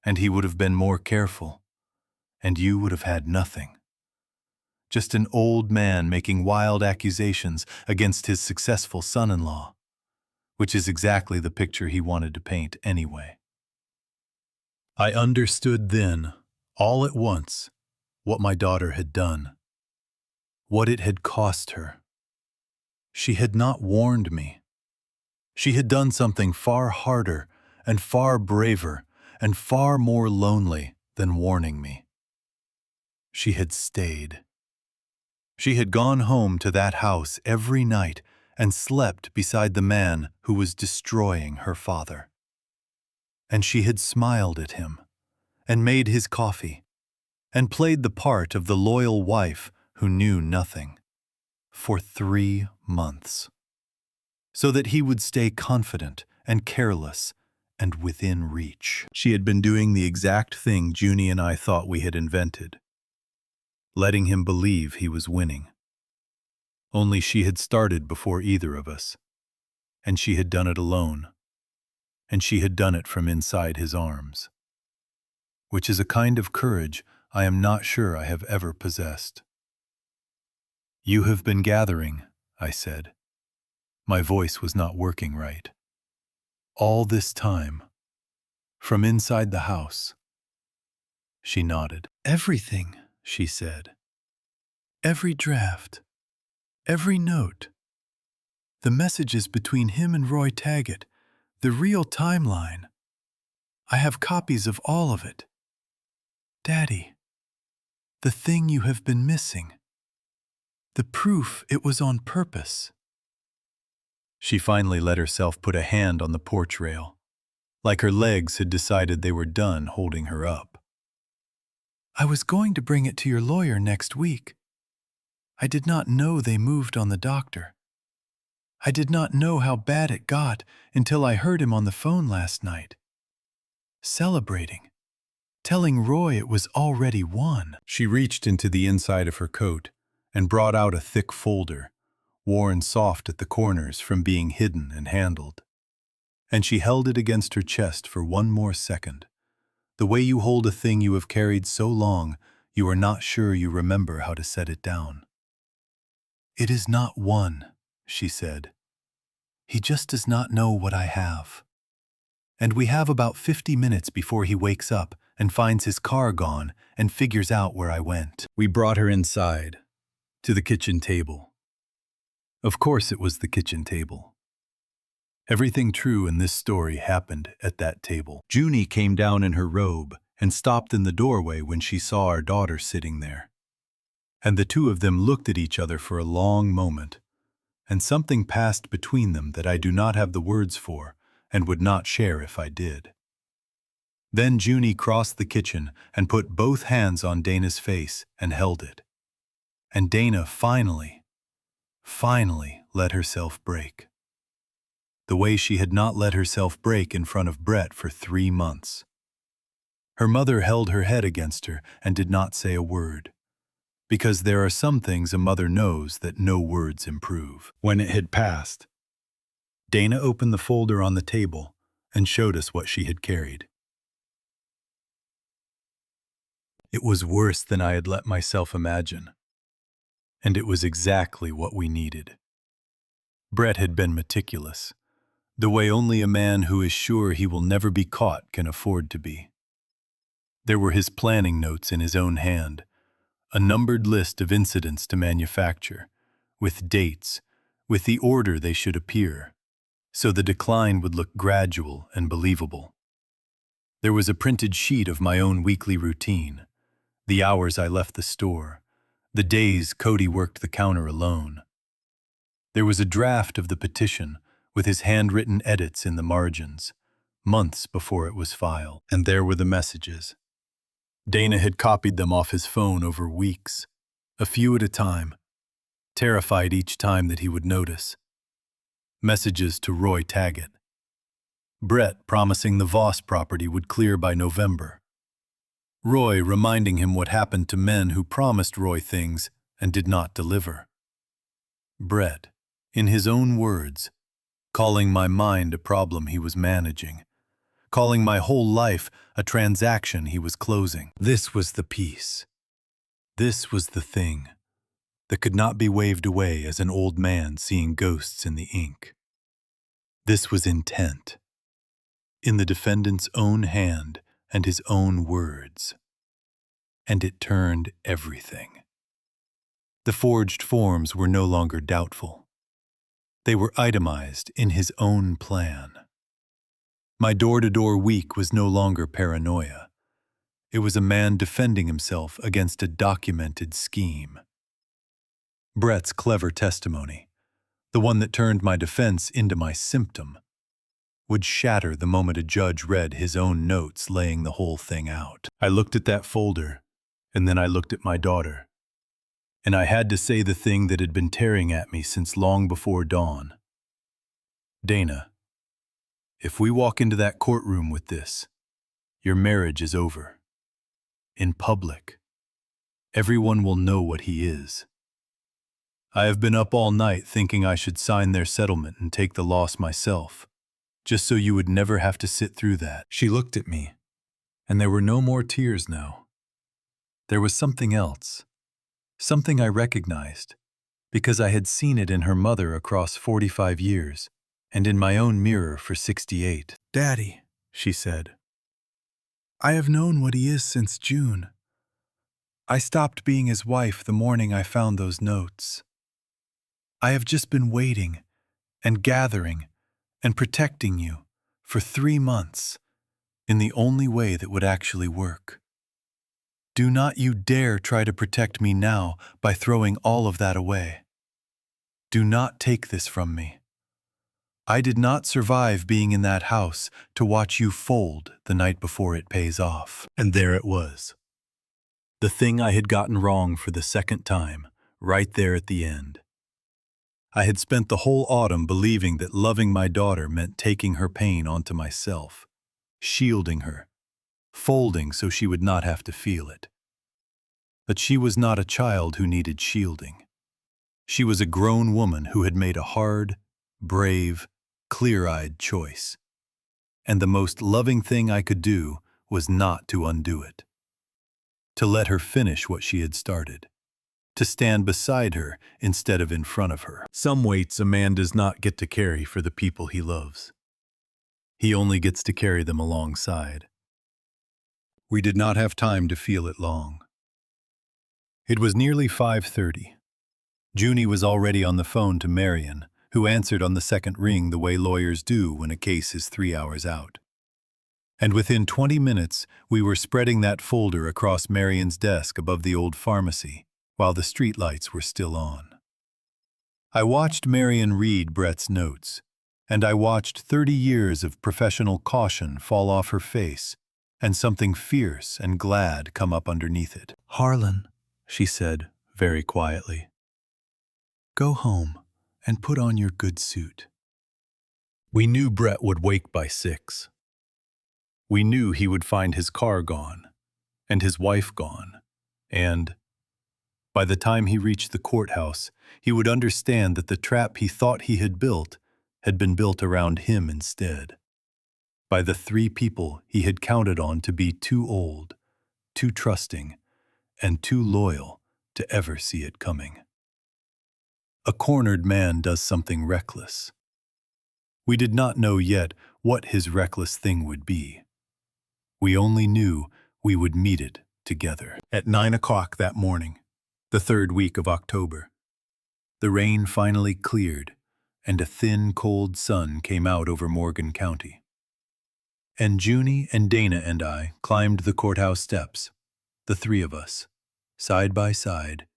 And he would have been more careful. And you would have had nothing. Just an old man making wild accusations against his successful son-in-law, which is exactly the picture he wanted to paint anyway." I understood then, all at once, what my daughter had done, what it had cost her. She had not warned me. She had done something far harder and far braver and far more lonely than warning me. She had stayed. She had gone home to that house every night and slept beside the man who was destroying her father. And she had smiled at him, and made his coffee, and played the part of the loyal wife who knew nothing, for 3 months, so that he would stay confident and careless and within reach. She had been doing the exact thing Junie and I thought we had invented, letting him believe he was winning. Only she had started before either of us, and she had done it alone, and she had done it from inside his arms, which is a kind of courage I am not sure I have ever possessed. "You have been gathering," I said. My voice was not working right. "All this time, from inside the house." She nodded. "Everything," she said. "Every draft, every note. The messages between him and Roy Taggett, the real timeline. I have copies of all of it. Daddy, the thing you have been missing. The proof it was on purpose." She finally let herself put a hand on the porch rail, like her legs had decided they were done holding her up. "I was going to bring it to your lawyer next week. I did not know they moved on the doctor. I did not know how bad it got until I heard him on the phone last night. Celebrating, telling Roy it was already won." She reached into the inside of her coat and brought out a thick folder, worn soft at the corners from being hidden and handled. And she held it against her chest for one more second, the way you hold a thing you have carried so long you are not sure you remember how to set it down. "It is not won," she said. "He just does not know what I have. And we have about 50 minutes before he wakes up and finds his car gone and figures out where I went." We brought her inside, to the kitchen table. Of course it was the kitchen table. Everything true in this story happened at that table. Junie came down in her robe and stopped in the doorway when she saw our daughter sitting there. And the two of them looked at each other for a long moment, and something passed between them that I do not have the words for and would not share if I did. Then Junie crossed the kitchen and put both hands on Dana's face and held it. And Dana finally let herself break. The way she had not let herself break in front of Brett for 3 months. Her mother held her head against her and did not say a word, because there are some things a mother knows that no words improve. When it had passed, Dana opened the folder on the table and showed us what she had carried. It was worse than I had let myself imagine, and it was exactly what we needed. Brett had been meticulous, the way only a man who is sure he will never be caught can afford to be. There were his planning notes in his own hand, a numbered list of incidents to manufacture, with dates, with the order they should appear, so the decline would look gradual and believable. There was a printed sheet of my own weekly routine, the hours I left the store, the days Cody worked the counter alone. There was a draft of the petition with his handwritten edits in the margins, months before it was filed. And there were the messages. Dana had copied them off his phone over weeks, a few at a time, terrified each time that he would notice. Messages to Roy Taggett. Brett promising the Voss property would clear by November. Roy reminding him what happened to men who promised Roy things and did not deliver. Brett, in his own words, calling my mind a problem he was managing, calling my whole life a transaction he was closing. This was the piece. This was the thing that could not be waved away as an old man seeing ghosts in the ink. This was intent, in the defendant's own hand and his own words. And it turned everything. The forged forms were no longer doubtful. They were itemized in his own plan. My door-to-door week was no longer paranoia. It was a man defending himself against a documented scheme. Brett's clever testimony, the one that turned my defense into my symptom, would shatter the moment a judge read his own notes laying the whole thing out. I looked at that folder, and then I looked at my daughter. And I had to say the thing that had been tearing at me since long before dawn. Dana, if we walk into that courtroom with this, your marriage is over. In public, everyone will know what he is. I have been up all night thinking I should sign their settlement and take the loss myself, just so you would never have to sit through that. She looked at me, and there were no more tears now. There was something else, something I recognized, because I had seen it in her mother across 45 years, and in my own mirror for 68. Daddy, she said, I have known what he is since June. I stopped being his wife the morning I found those notes. I have just been waiting and gathering and protecting you for 3 months in the only way that would actually work. Do not you dare try to protect me now by throwing all of that away. Do not take this from me. I did not survive being in that house to watch you fold the night before it pays off. And there it was. The thing I had gotten wrong for the second time, right there at the end. I had spent the whole autumn believing that loving my daughter meant taking her pain onto myself, shielding her, folding so she would not have to feel it. But she was not a child who needed shielding. She was a grown woman who had made a hard, brave, clear-eyed choice. And the most loving thing I could do was not to undo it. To let her finish what she had started. To stand beside her instead of in front of her. Some weights a man does not get to carry for the people he loves. He only gets to carry them alongside. We did not have time to feel it long. It was nearly 5:30. Junie was already on the phone to Marion, who answered on the second ring the way lawyers do when a case is 3 hours out. And within 20 minutes, we were spreading that folder across Marion's desk above the old pharmacy, while the streetlights were still on. I watched Marion read Brett's notes, and I watched 30 years of professional caution fall off her face, and something fierce and glad come up underneath it. Harlan, she said, very quietly, go home and put on your good suit. We knew Brett would wake by 6. We knew he would find his car gone, and his wife gone, and by the time he reached the courthouse, he would understand that the trap he thought he had been built around him instead, by the three people he had counted on to be too old, too trusting, and too loyal to ever see it coming. A cornered man does something reckless. We did not know yet what his reckless thing would be. We only knew we would meet it together. At 9 o'clock that morning, the third week of October, the rain finally cleared, and a thin, cold sun came out over Morgan County. And Junie and Dana and I climbed the courthouse steps, the three of us, side by side,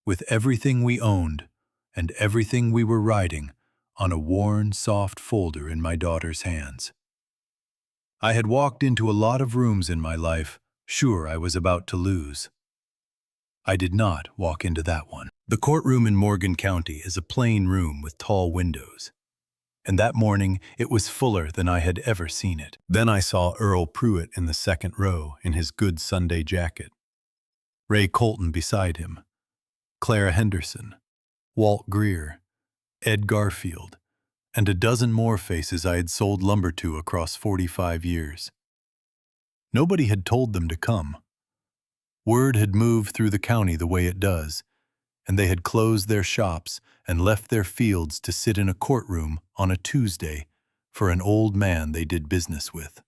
with everything we owned and everything we were riding on a worn, soft folder in my daughter's hands. I had walked into a lot of rooms in my life, sure I was about to lose. I did not walk into that one. The courtroom in Morgan County is a plain room with tall windows, and that morning it was fuller than I had ever seen it. Then I saw Earl Pruitt in the second row in his good Sunday jacket, Ray Colton beside him, Clara Henderson, Walt Greer, Ed Garfield, and a dozen more faces I had sold lumber to across 45 years. Nobody had told them to come. Word had moved through the county the way it does, and they had closed their shops and left their fields to sit in a courtroom on a Tuesday for an old man they did business with.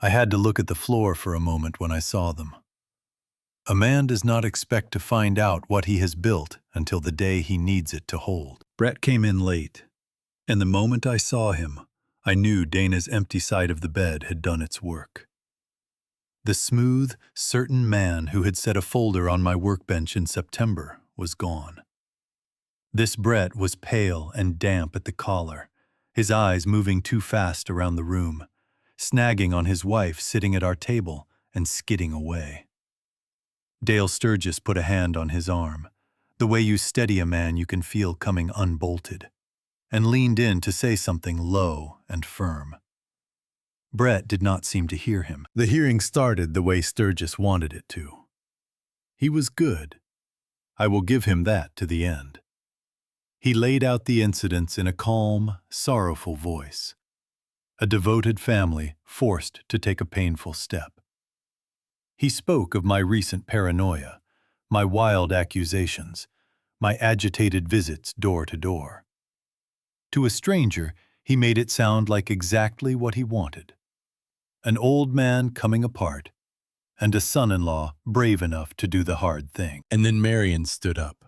I had to look at the floor for a moment when I saw them. A man does not expect to find out what he has built until the day he needs it to hold. Brett came in late, and the moment I saw him, I knew Dana's empty side of the bed had done its work. The smooth, certain man who had set a folder on my workbench in September was gone. This Brett was pale and damp at the collar, his eyes moving too fast around the room, snagging on his wife sitting at our table and skidding away. Dale Sturgis put a hand on his arm, the way you steady a man you can feel coming unbolted, and leaned in to say something low and firm. Brett did not seem to hear him. The hearing started the way Sturgis wanted it to. He was good. I will give him that to the end. He laid out the incidents in a calm, sorrowful voice. A devoted family forced to take a painful step. He spoke of my recent paranoia, my wild accusations, my agitated visits door to door. To a stranger, he made it sound like exactly what he wanted. An old man coming apart, and a son-in-law brave enough to do the hard thing. And then Marion stood up,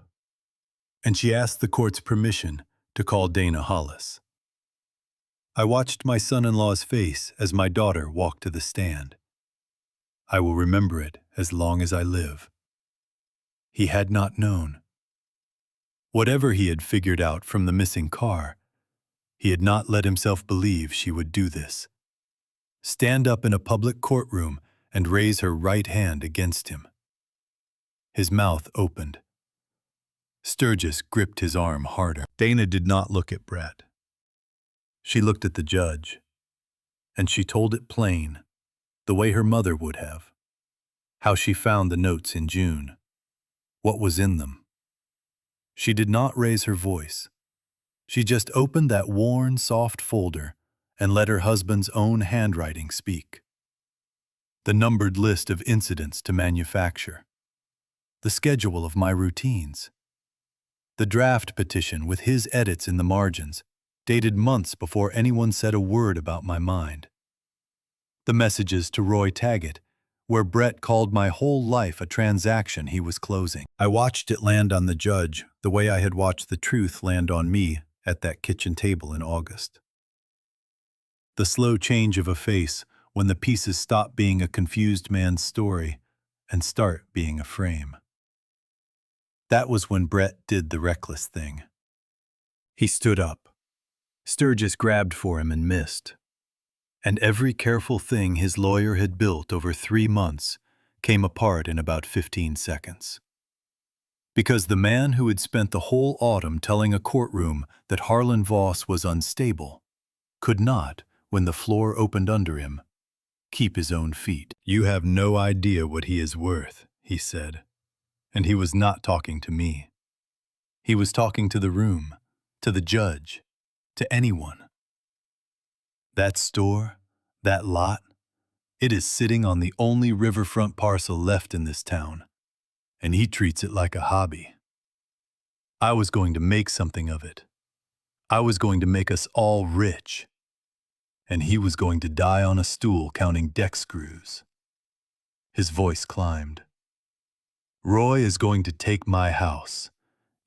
and she asked the court's permission to call Dana Hollis. I watched my son-in-law's face as my daughter walked to the stand. I will remember it as long as I live. He had not known. Whatever he had figured out from the missing car, he had not let himself believe she would do this. Stand up in a public courtroom and raise her right hand against him. His mouth opened. Sturgis gripped his arm harder. Dana did not look at Brett. She looked at the judge, and she told it plain, the way her mother would have, how she found the notes in June, what was in them. She did not raise her voice. She just opened that worn, soft folder and let her husband's own handwriting speak. The numbered list of incidents to manufacture. The schedule of my routines. The draft petition with his edits in the margins, dated months before anyone said a word about my mind. The messages to Roy Taggett, where Brett called my whole life a transaction he was closing. I watched it land on the judge the way I had watched the truth land on me at that kitchen table in August. The slow change of a face when the pieces stop being a confused man's story and start being a frame. That was when Brett did the reckless thing. He stood up. Sturgis grabbed for him and missed. And every careful thing his lawyer had built over 3 months came apart in about 15 seconds. Because the man who had spent the whole autumn telling a courtroom that Harlan Voss was unstable could not, when the floor opened under him, keep his own feet. "You have no idea what he is worth," he said. And he was not talking to me. He was talking to the room, to the judge, to anyone. That store, that lot, it is sitting on the only riverfront parcel left in this town, and he treats it like a hobby. I was going to make something of it. I was going to make us all rich. And he was going to die on a stool counting deck screws. His voice climbed. "Roy is going to take my house.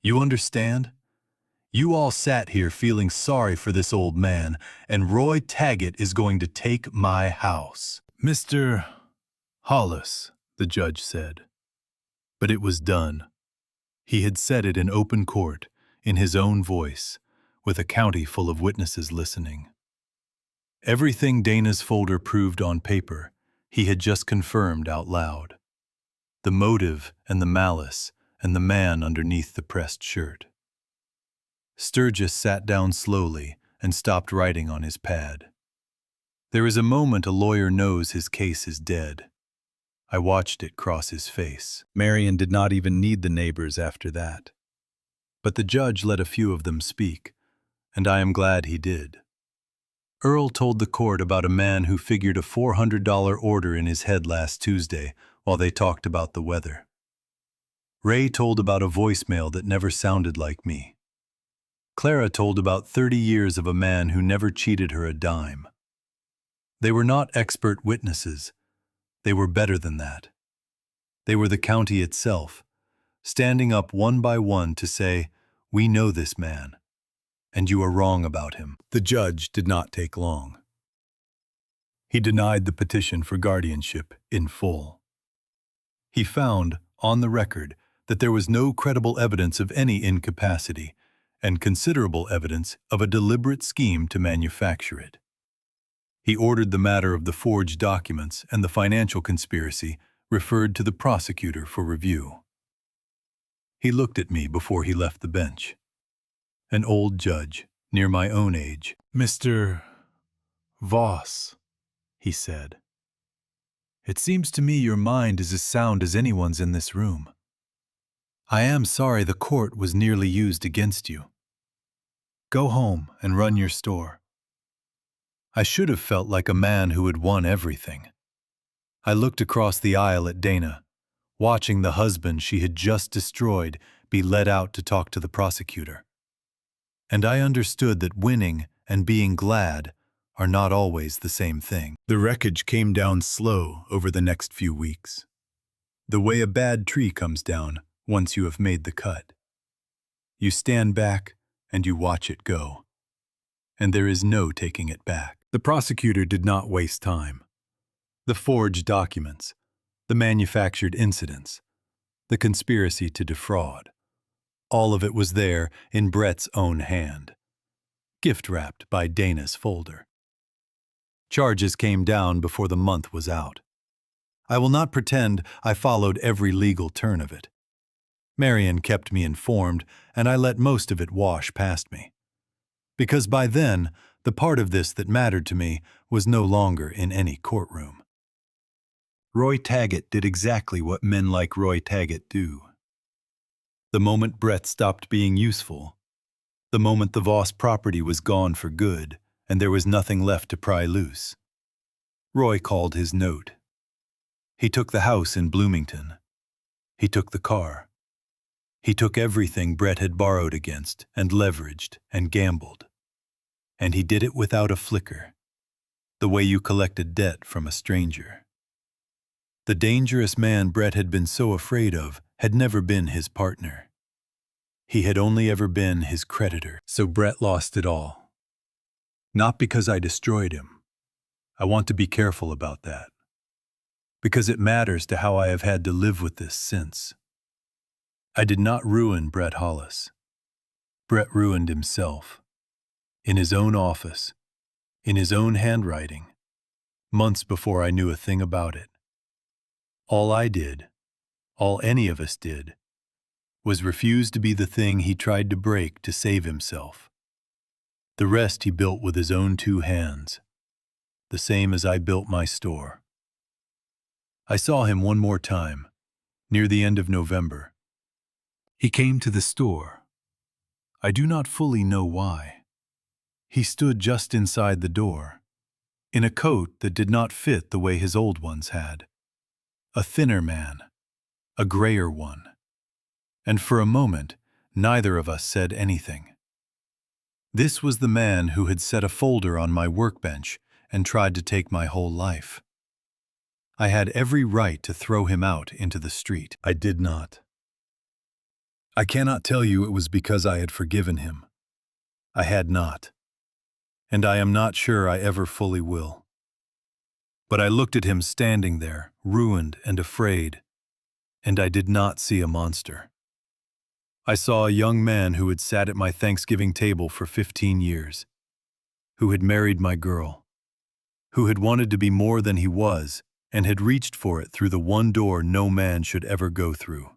You understand? You all sat here feeling sorry for this old man, and Roy Taggett is going to take my house." "Mr. Hollis," the judge said. But it was done. He had said it in open court, in his own voice, with a county full of witnesses listening. Everything Dana's folder proved on paper, he had just confirmed out loud. The motive and the malice and the man underneath the pressed shirt. Sturgis sat down slowly and stopped writing on his pad. There is a moment a lawyer knows his case is dead. I watched it cross his face. Marion did not even need the neighbors after that. But the judge let a few of them speak, and I am glad he did. Earl told the court about a man who figured a $400 order in his head last Tuesday while they talked about the weather. Ray told about a voicemail that never sounded like me. Clara told about 30 years of a man who never cheated her a dime. They were not expert witnesses. They were better than that. They were the county itself, standing up one by one to say, "We know this man, and you are wrong about him." The judge did not take long. He denied the petition for guardianship in full. He found, on the record, that there was no credible evidence of any incapacity, and considerable evidence of a deliberate scheme to manufacture it. He ordered the matter of the forged documents and the financial conspiracy referred to the prosecutor for review. He looked at me before he left the bench. An old judge, near my own age. "Mr. Voss," he said, "it seems to me your mind is as sound as anyone's in this room. I am sorry the court was nearly used against you. Go home and run your store." I should have felt like a man who had won everything. I looked across the aisle at Dana, watching the husband she had just destroyed be led out to talk to the prosecutor. And I understood that winning and being glad are not always the same thing. The wreckage came down slow over the next few weeks. The way a bad tree comes down once you have made the cut. You stand back and you watch it go. And there is no taking it back. The prosecutor did not waste time. The forged documents, the manufactured incidents, the conspiracy to defraud. All of it was there in Brett's own hand, gift-wrapped by Dana's folder. Charges came down before the month was out. I will not pretend I followed every legal turn of it. Marion kept me informed, and I let most of it wash past me. Because by then, the part of this that mattered to me was no longer in any courtroom. Roy Taggett did exactly what men like Roy Taggett do. The moment Brett stopped being useful, the moment the Voss property was gone for good and there was nothing left to pry loose, Roy called his note. He took the house in Bloomington. He took the car. He took everything Brett had borrowed against and leveraged and gambled. And he did it without a flicker, the way you collect a debt from a stranger. The dangerous man Brett had been so afraid of had never been his partner. He had only ever been his creditor. So Brett lost it all. Not because I destroyed him. I want to be careful about that. Because it matters to how I have had to live with this since. I did not ruin Brett Hollis. Brett ruined himself. In his own office, in his own handwriting, months before I knew a thing about it. All I did, all any of us did, was refuse to be the thing he tried to break to save himself. The rest he built with his own two hands, the same as I built my store. I saw him one more time, near the end of November. He came to the store. I do not fully know why. He stood just inside the door, in a coat that did not fit the way his old ones had. A thinner man, a grayer one. And for a moment, neither of us said anything. This was the man who had set a folder on my workbench and tried to take my whole life. I had every right to throw him out into the street. I did not. I cannot tell you it was because I had forgiven him. I had not. And I am not sure I ever fully will. But I looked at him standing there, ruined and afraid, and I did not see a monster. I saw a young man who had sat at my Thanksgiving table for 15 years, who had married my girl, who had wanted to be more than he was and had reached for it through the one door no man should ever go through.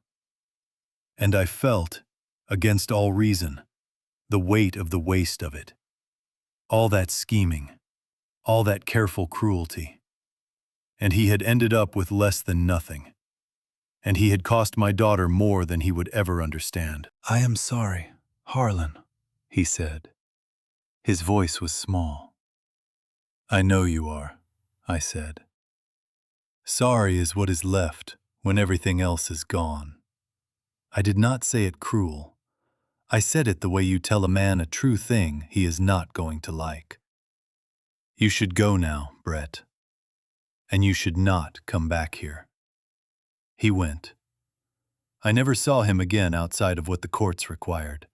And I felt, against all reason, the weight of the waste of it. All that scheming, all that careful cruelty. And he had ended up with less than nothing. And he had cost my daughter more than he would ever understand. "I am sorry, Harlan," he said. His voice was small. "I know you are," I said. "Sorry is what is left when everything else is gone." I did not say it cruel. I said it the way you tell a man a true thing he is not going to like. "You should go now, Brett. And you should not come back here." He went. I never saw him again outside of what the courts required.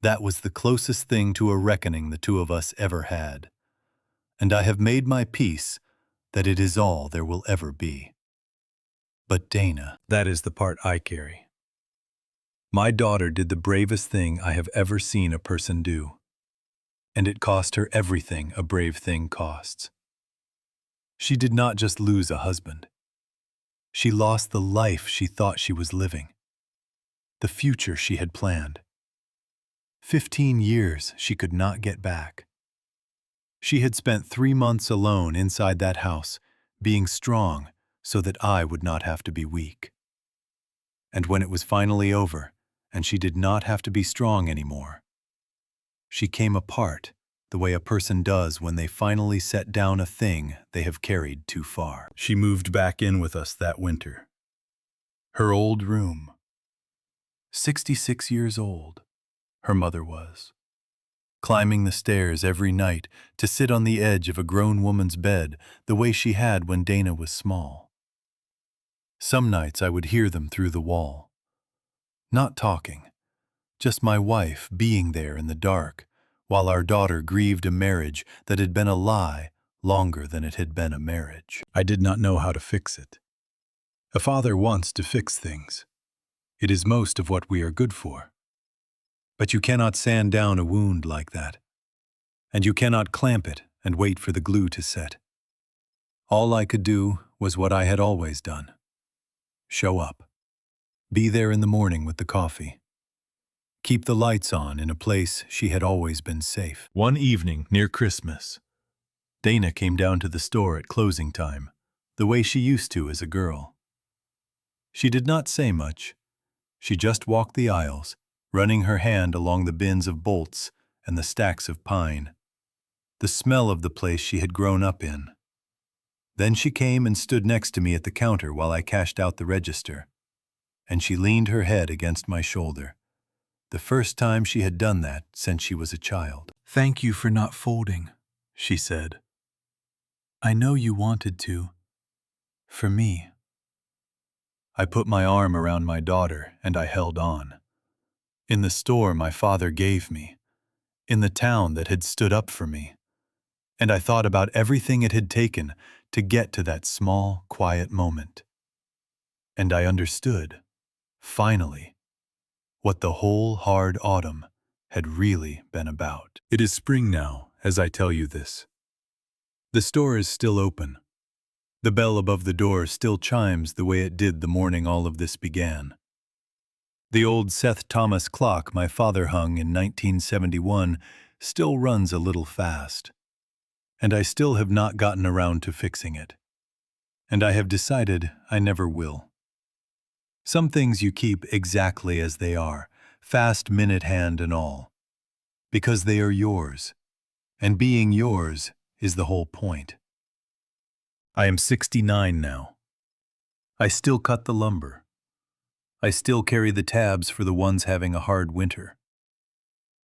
That was the closest thing to a reckoning the two of us ever had. And I have made my peace that it is all there will ever be. But Dana, that is the part I carry. My daughter did the bravest thing I have ever seen a person do. And it cost her everything a brave thing costs. She did not just lose a husband. She lost the life she thought she was living, the future she had planned. 15 years she could not get back. She had spent 3 months alone inside that house, being strong so that I would not have to be weak. And when it was finally over, and she did not have to be strong anymore, she came apart the way a person does when they finally set down a thing they have carried too far. She moved back in with us that winter. Her old room. 66 years old, her mother was. Climbing the stairs every night to sit on the edge of a grown woman's bed the way she had when Dana was small. Some nights I would hear them through the wall. Not talking, just my wife being there in the dark, while our daughter grieved a marriage that had been a lie longer than it had been a marriage. I did not know how to fix it. A father wants to fix things. It is most of what we are good for. But you cannot sand down a wound like that. And you cannot clamp it and wait for the glue to set. All I could do was what I had always done. Show up. Be there in the morning with the coffee. Keep the lights on in a place she had always been safe. One evening near Christmas, Dana came down to the store at closing time, the way she used to as a girl. She did not say much. She just walked the aisles, running her hand along the bins of bolts and the stacks of pine, the smell of the place she had grown up in. Then she came and stood next to me at the counter while I cashed out the register, and she leaned her head against my shoulder, the first time she had done that since she was a child. "Thank you for not folding," she said. "I know you wanted to. For me." I put my arm around my daughter and I held on. In the store my father gave me, in the town that had stood up for me. And I thought about everything it had taken to get to that small, quiet moment. And I understood, finally, what the whole hard autumn had really been about. It is spring now, as I tell you this. The store is still open. The bell above the door still chimes the way it did the morning all of this began. The old Seth Thomas clock my father hung in 1971 still runs a little fast. And I still have not gotten around to fixing it. And I have decided I never will. Some things you keep exactly as they are, fast minute hand and all, because they are yours, and being yours is the whole point. I am 69 now. I still cut the lumber. I still carry the tabs for the ones having a hard winter.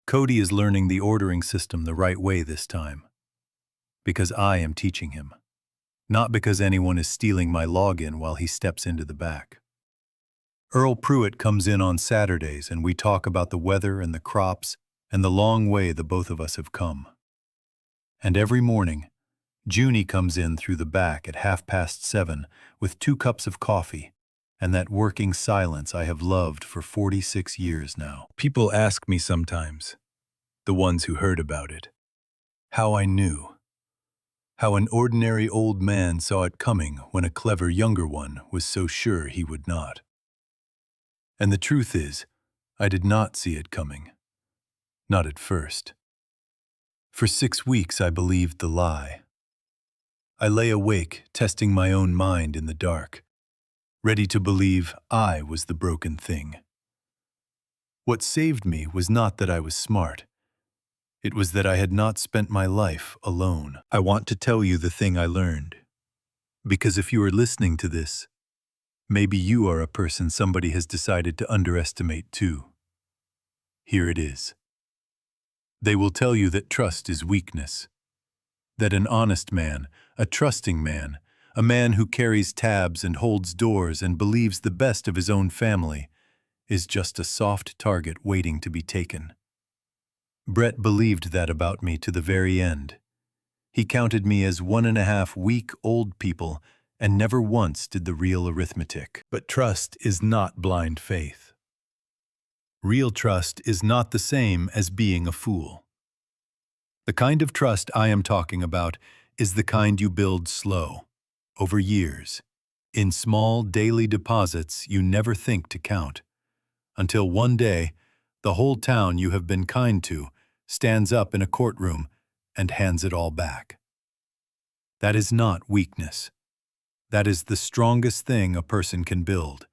Cody is learning the ordering system the right way this time, because I am teaching him, not because anyone is stealing my login while he steps into the back. Earl Pruitt comes in on Saturdays and we talk about the weather and the crops and the long way the both of us have come. And every morning, Junie comes in through the back at 7:30 with 2 cups of coffee and that working silence I have loved for 46 years now. People ask me sometimes, the ones who heard about it, how I knew. How an ordinary old man saw it coming when a clever younger one was so sure he would not. And the truth is, I did not see it coming. Not at first. For 6 weeks I believed the lie. I lay awake, testing my own mind in the dark, ready to believe I was the broken thing. What saved me was not that I was smart. It was that I had not spent my life alone. I want to tell you the thing I learned. Because if you are listening to this, maybe you are a person somebody has decided to underestimate too. Here it is. They will tell you that trust is weakness. That an honest man, a trusting man, a man who carries tabs and holds doors and believes the best of his own family, is just a soft target waiting to be taken. Brett believed that about me to the very end. He counted me as 1.5 weak old people and never once did the real arithmetic. But trust is not blind faith. Real trust is not the same as being a fool. The kind of trust I am talking about is the kind you build slow, over years, in small daily deposits you never think to count, until one day, the whole town you have been kind to stands up in a courtroom and hands it all back. That is not weakness. That is the strongest thing a person can build,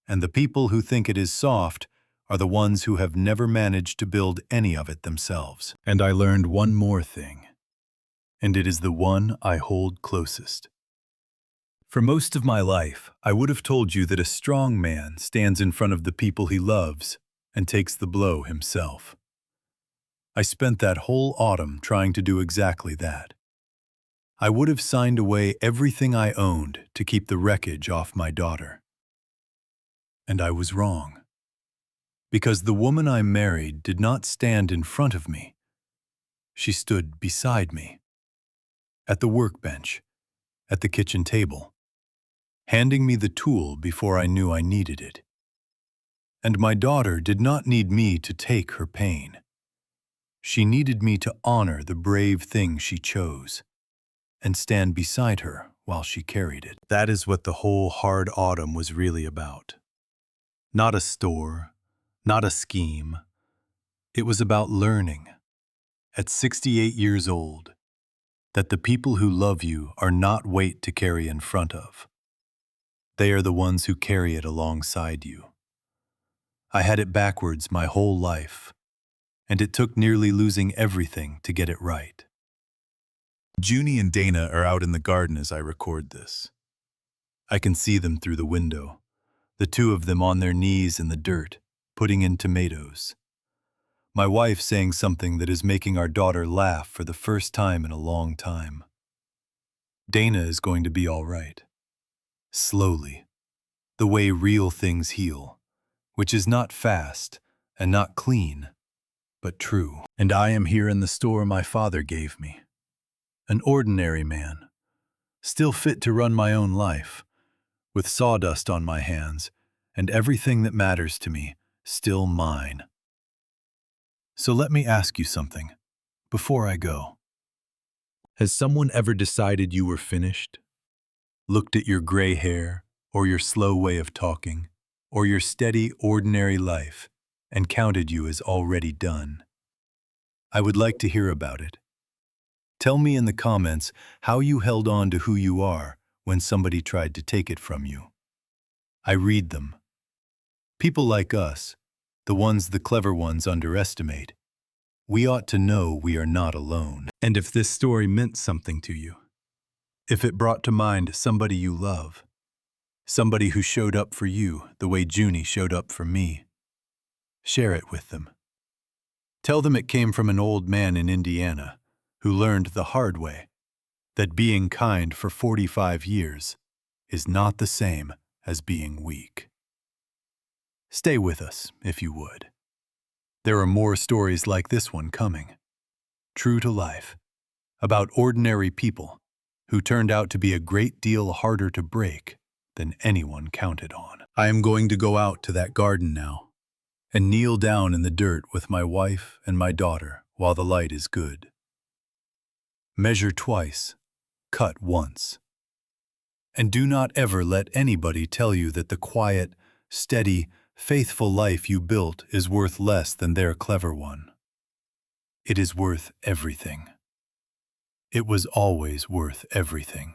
and the people who think it is soft are the ones who have never managed to build any of it themselves. And I learned one more thing, and it is the one I hold closest. For most of my life, I would have told you that a strong man stands in front of the people he loves and takes the blow himself. I spent that whole autumn trying to do exactly that. I would have signed away everything I owned to keep the wreckage off my daughter. And I was wrong. Because the woman I married did not stand in front of me. She stood beside me. At the workbench, at the kitchen table, handing me the tool before I knew I needed it. And my daughter did not need me to take her pain. She needed me to honor the brave thing she chose and stand beside her while she carried it. That is what the whole hard autumn was really about. Not a store, not a scheme. It was about learning, at 68 years old, that the people who love you are not weight to carry in front of. They are the ones who carry it alongside you. I had it backwards my whole life, and it took nearly losing everything to get it right. Junie and Dana are out in the garden as I record this. I can see them through the window, the two of them on their knees in the dirt, putting in tomatoes. My wife saying something that is making our daughter laugh for the first time in a long time. Dana is going to be all right. Slowly, the way real things heal, which is not fast and not clean, but true. And I am here in the store my father gave me. An ordinary man, still fit to run my own life, with sawdust on my hands and everything that matters to me still mine. So let me ask you something before I go. Has someone ever decided you were finished? Looked at your gray hair, or your slow way of talking, or your steady, ordinary life, and counted you as already done? I would like to hear about it. Tell me in the comments how you held on to who you are when somebody tried to take it from you. I read them. People like us, the ones the clever ones underestimate, we ought to know we are not alone. And if this story meant something to you, if it brought to mind somebody you love, somebody who showed up for you the way Junie showed up for me, share it with them. Tell them it came from an old man in Indiana who learned the hard way that being kind for 45 years is not the same as being weak. Stay with us, if you would. There are more stories like this one coming, true to life, about ordinary people who turned out to be a great deal harder to break than anyone counted on. I am going to go out to that garden now and kneel down in the dirt with my wife and my daughter while the light is good. Measure twice, cut once. And do not ever let anybody tell you that the quiet, steady, faithful life you built is worth less than their clever one. It is worth everything. It was always worth everything.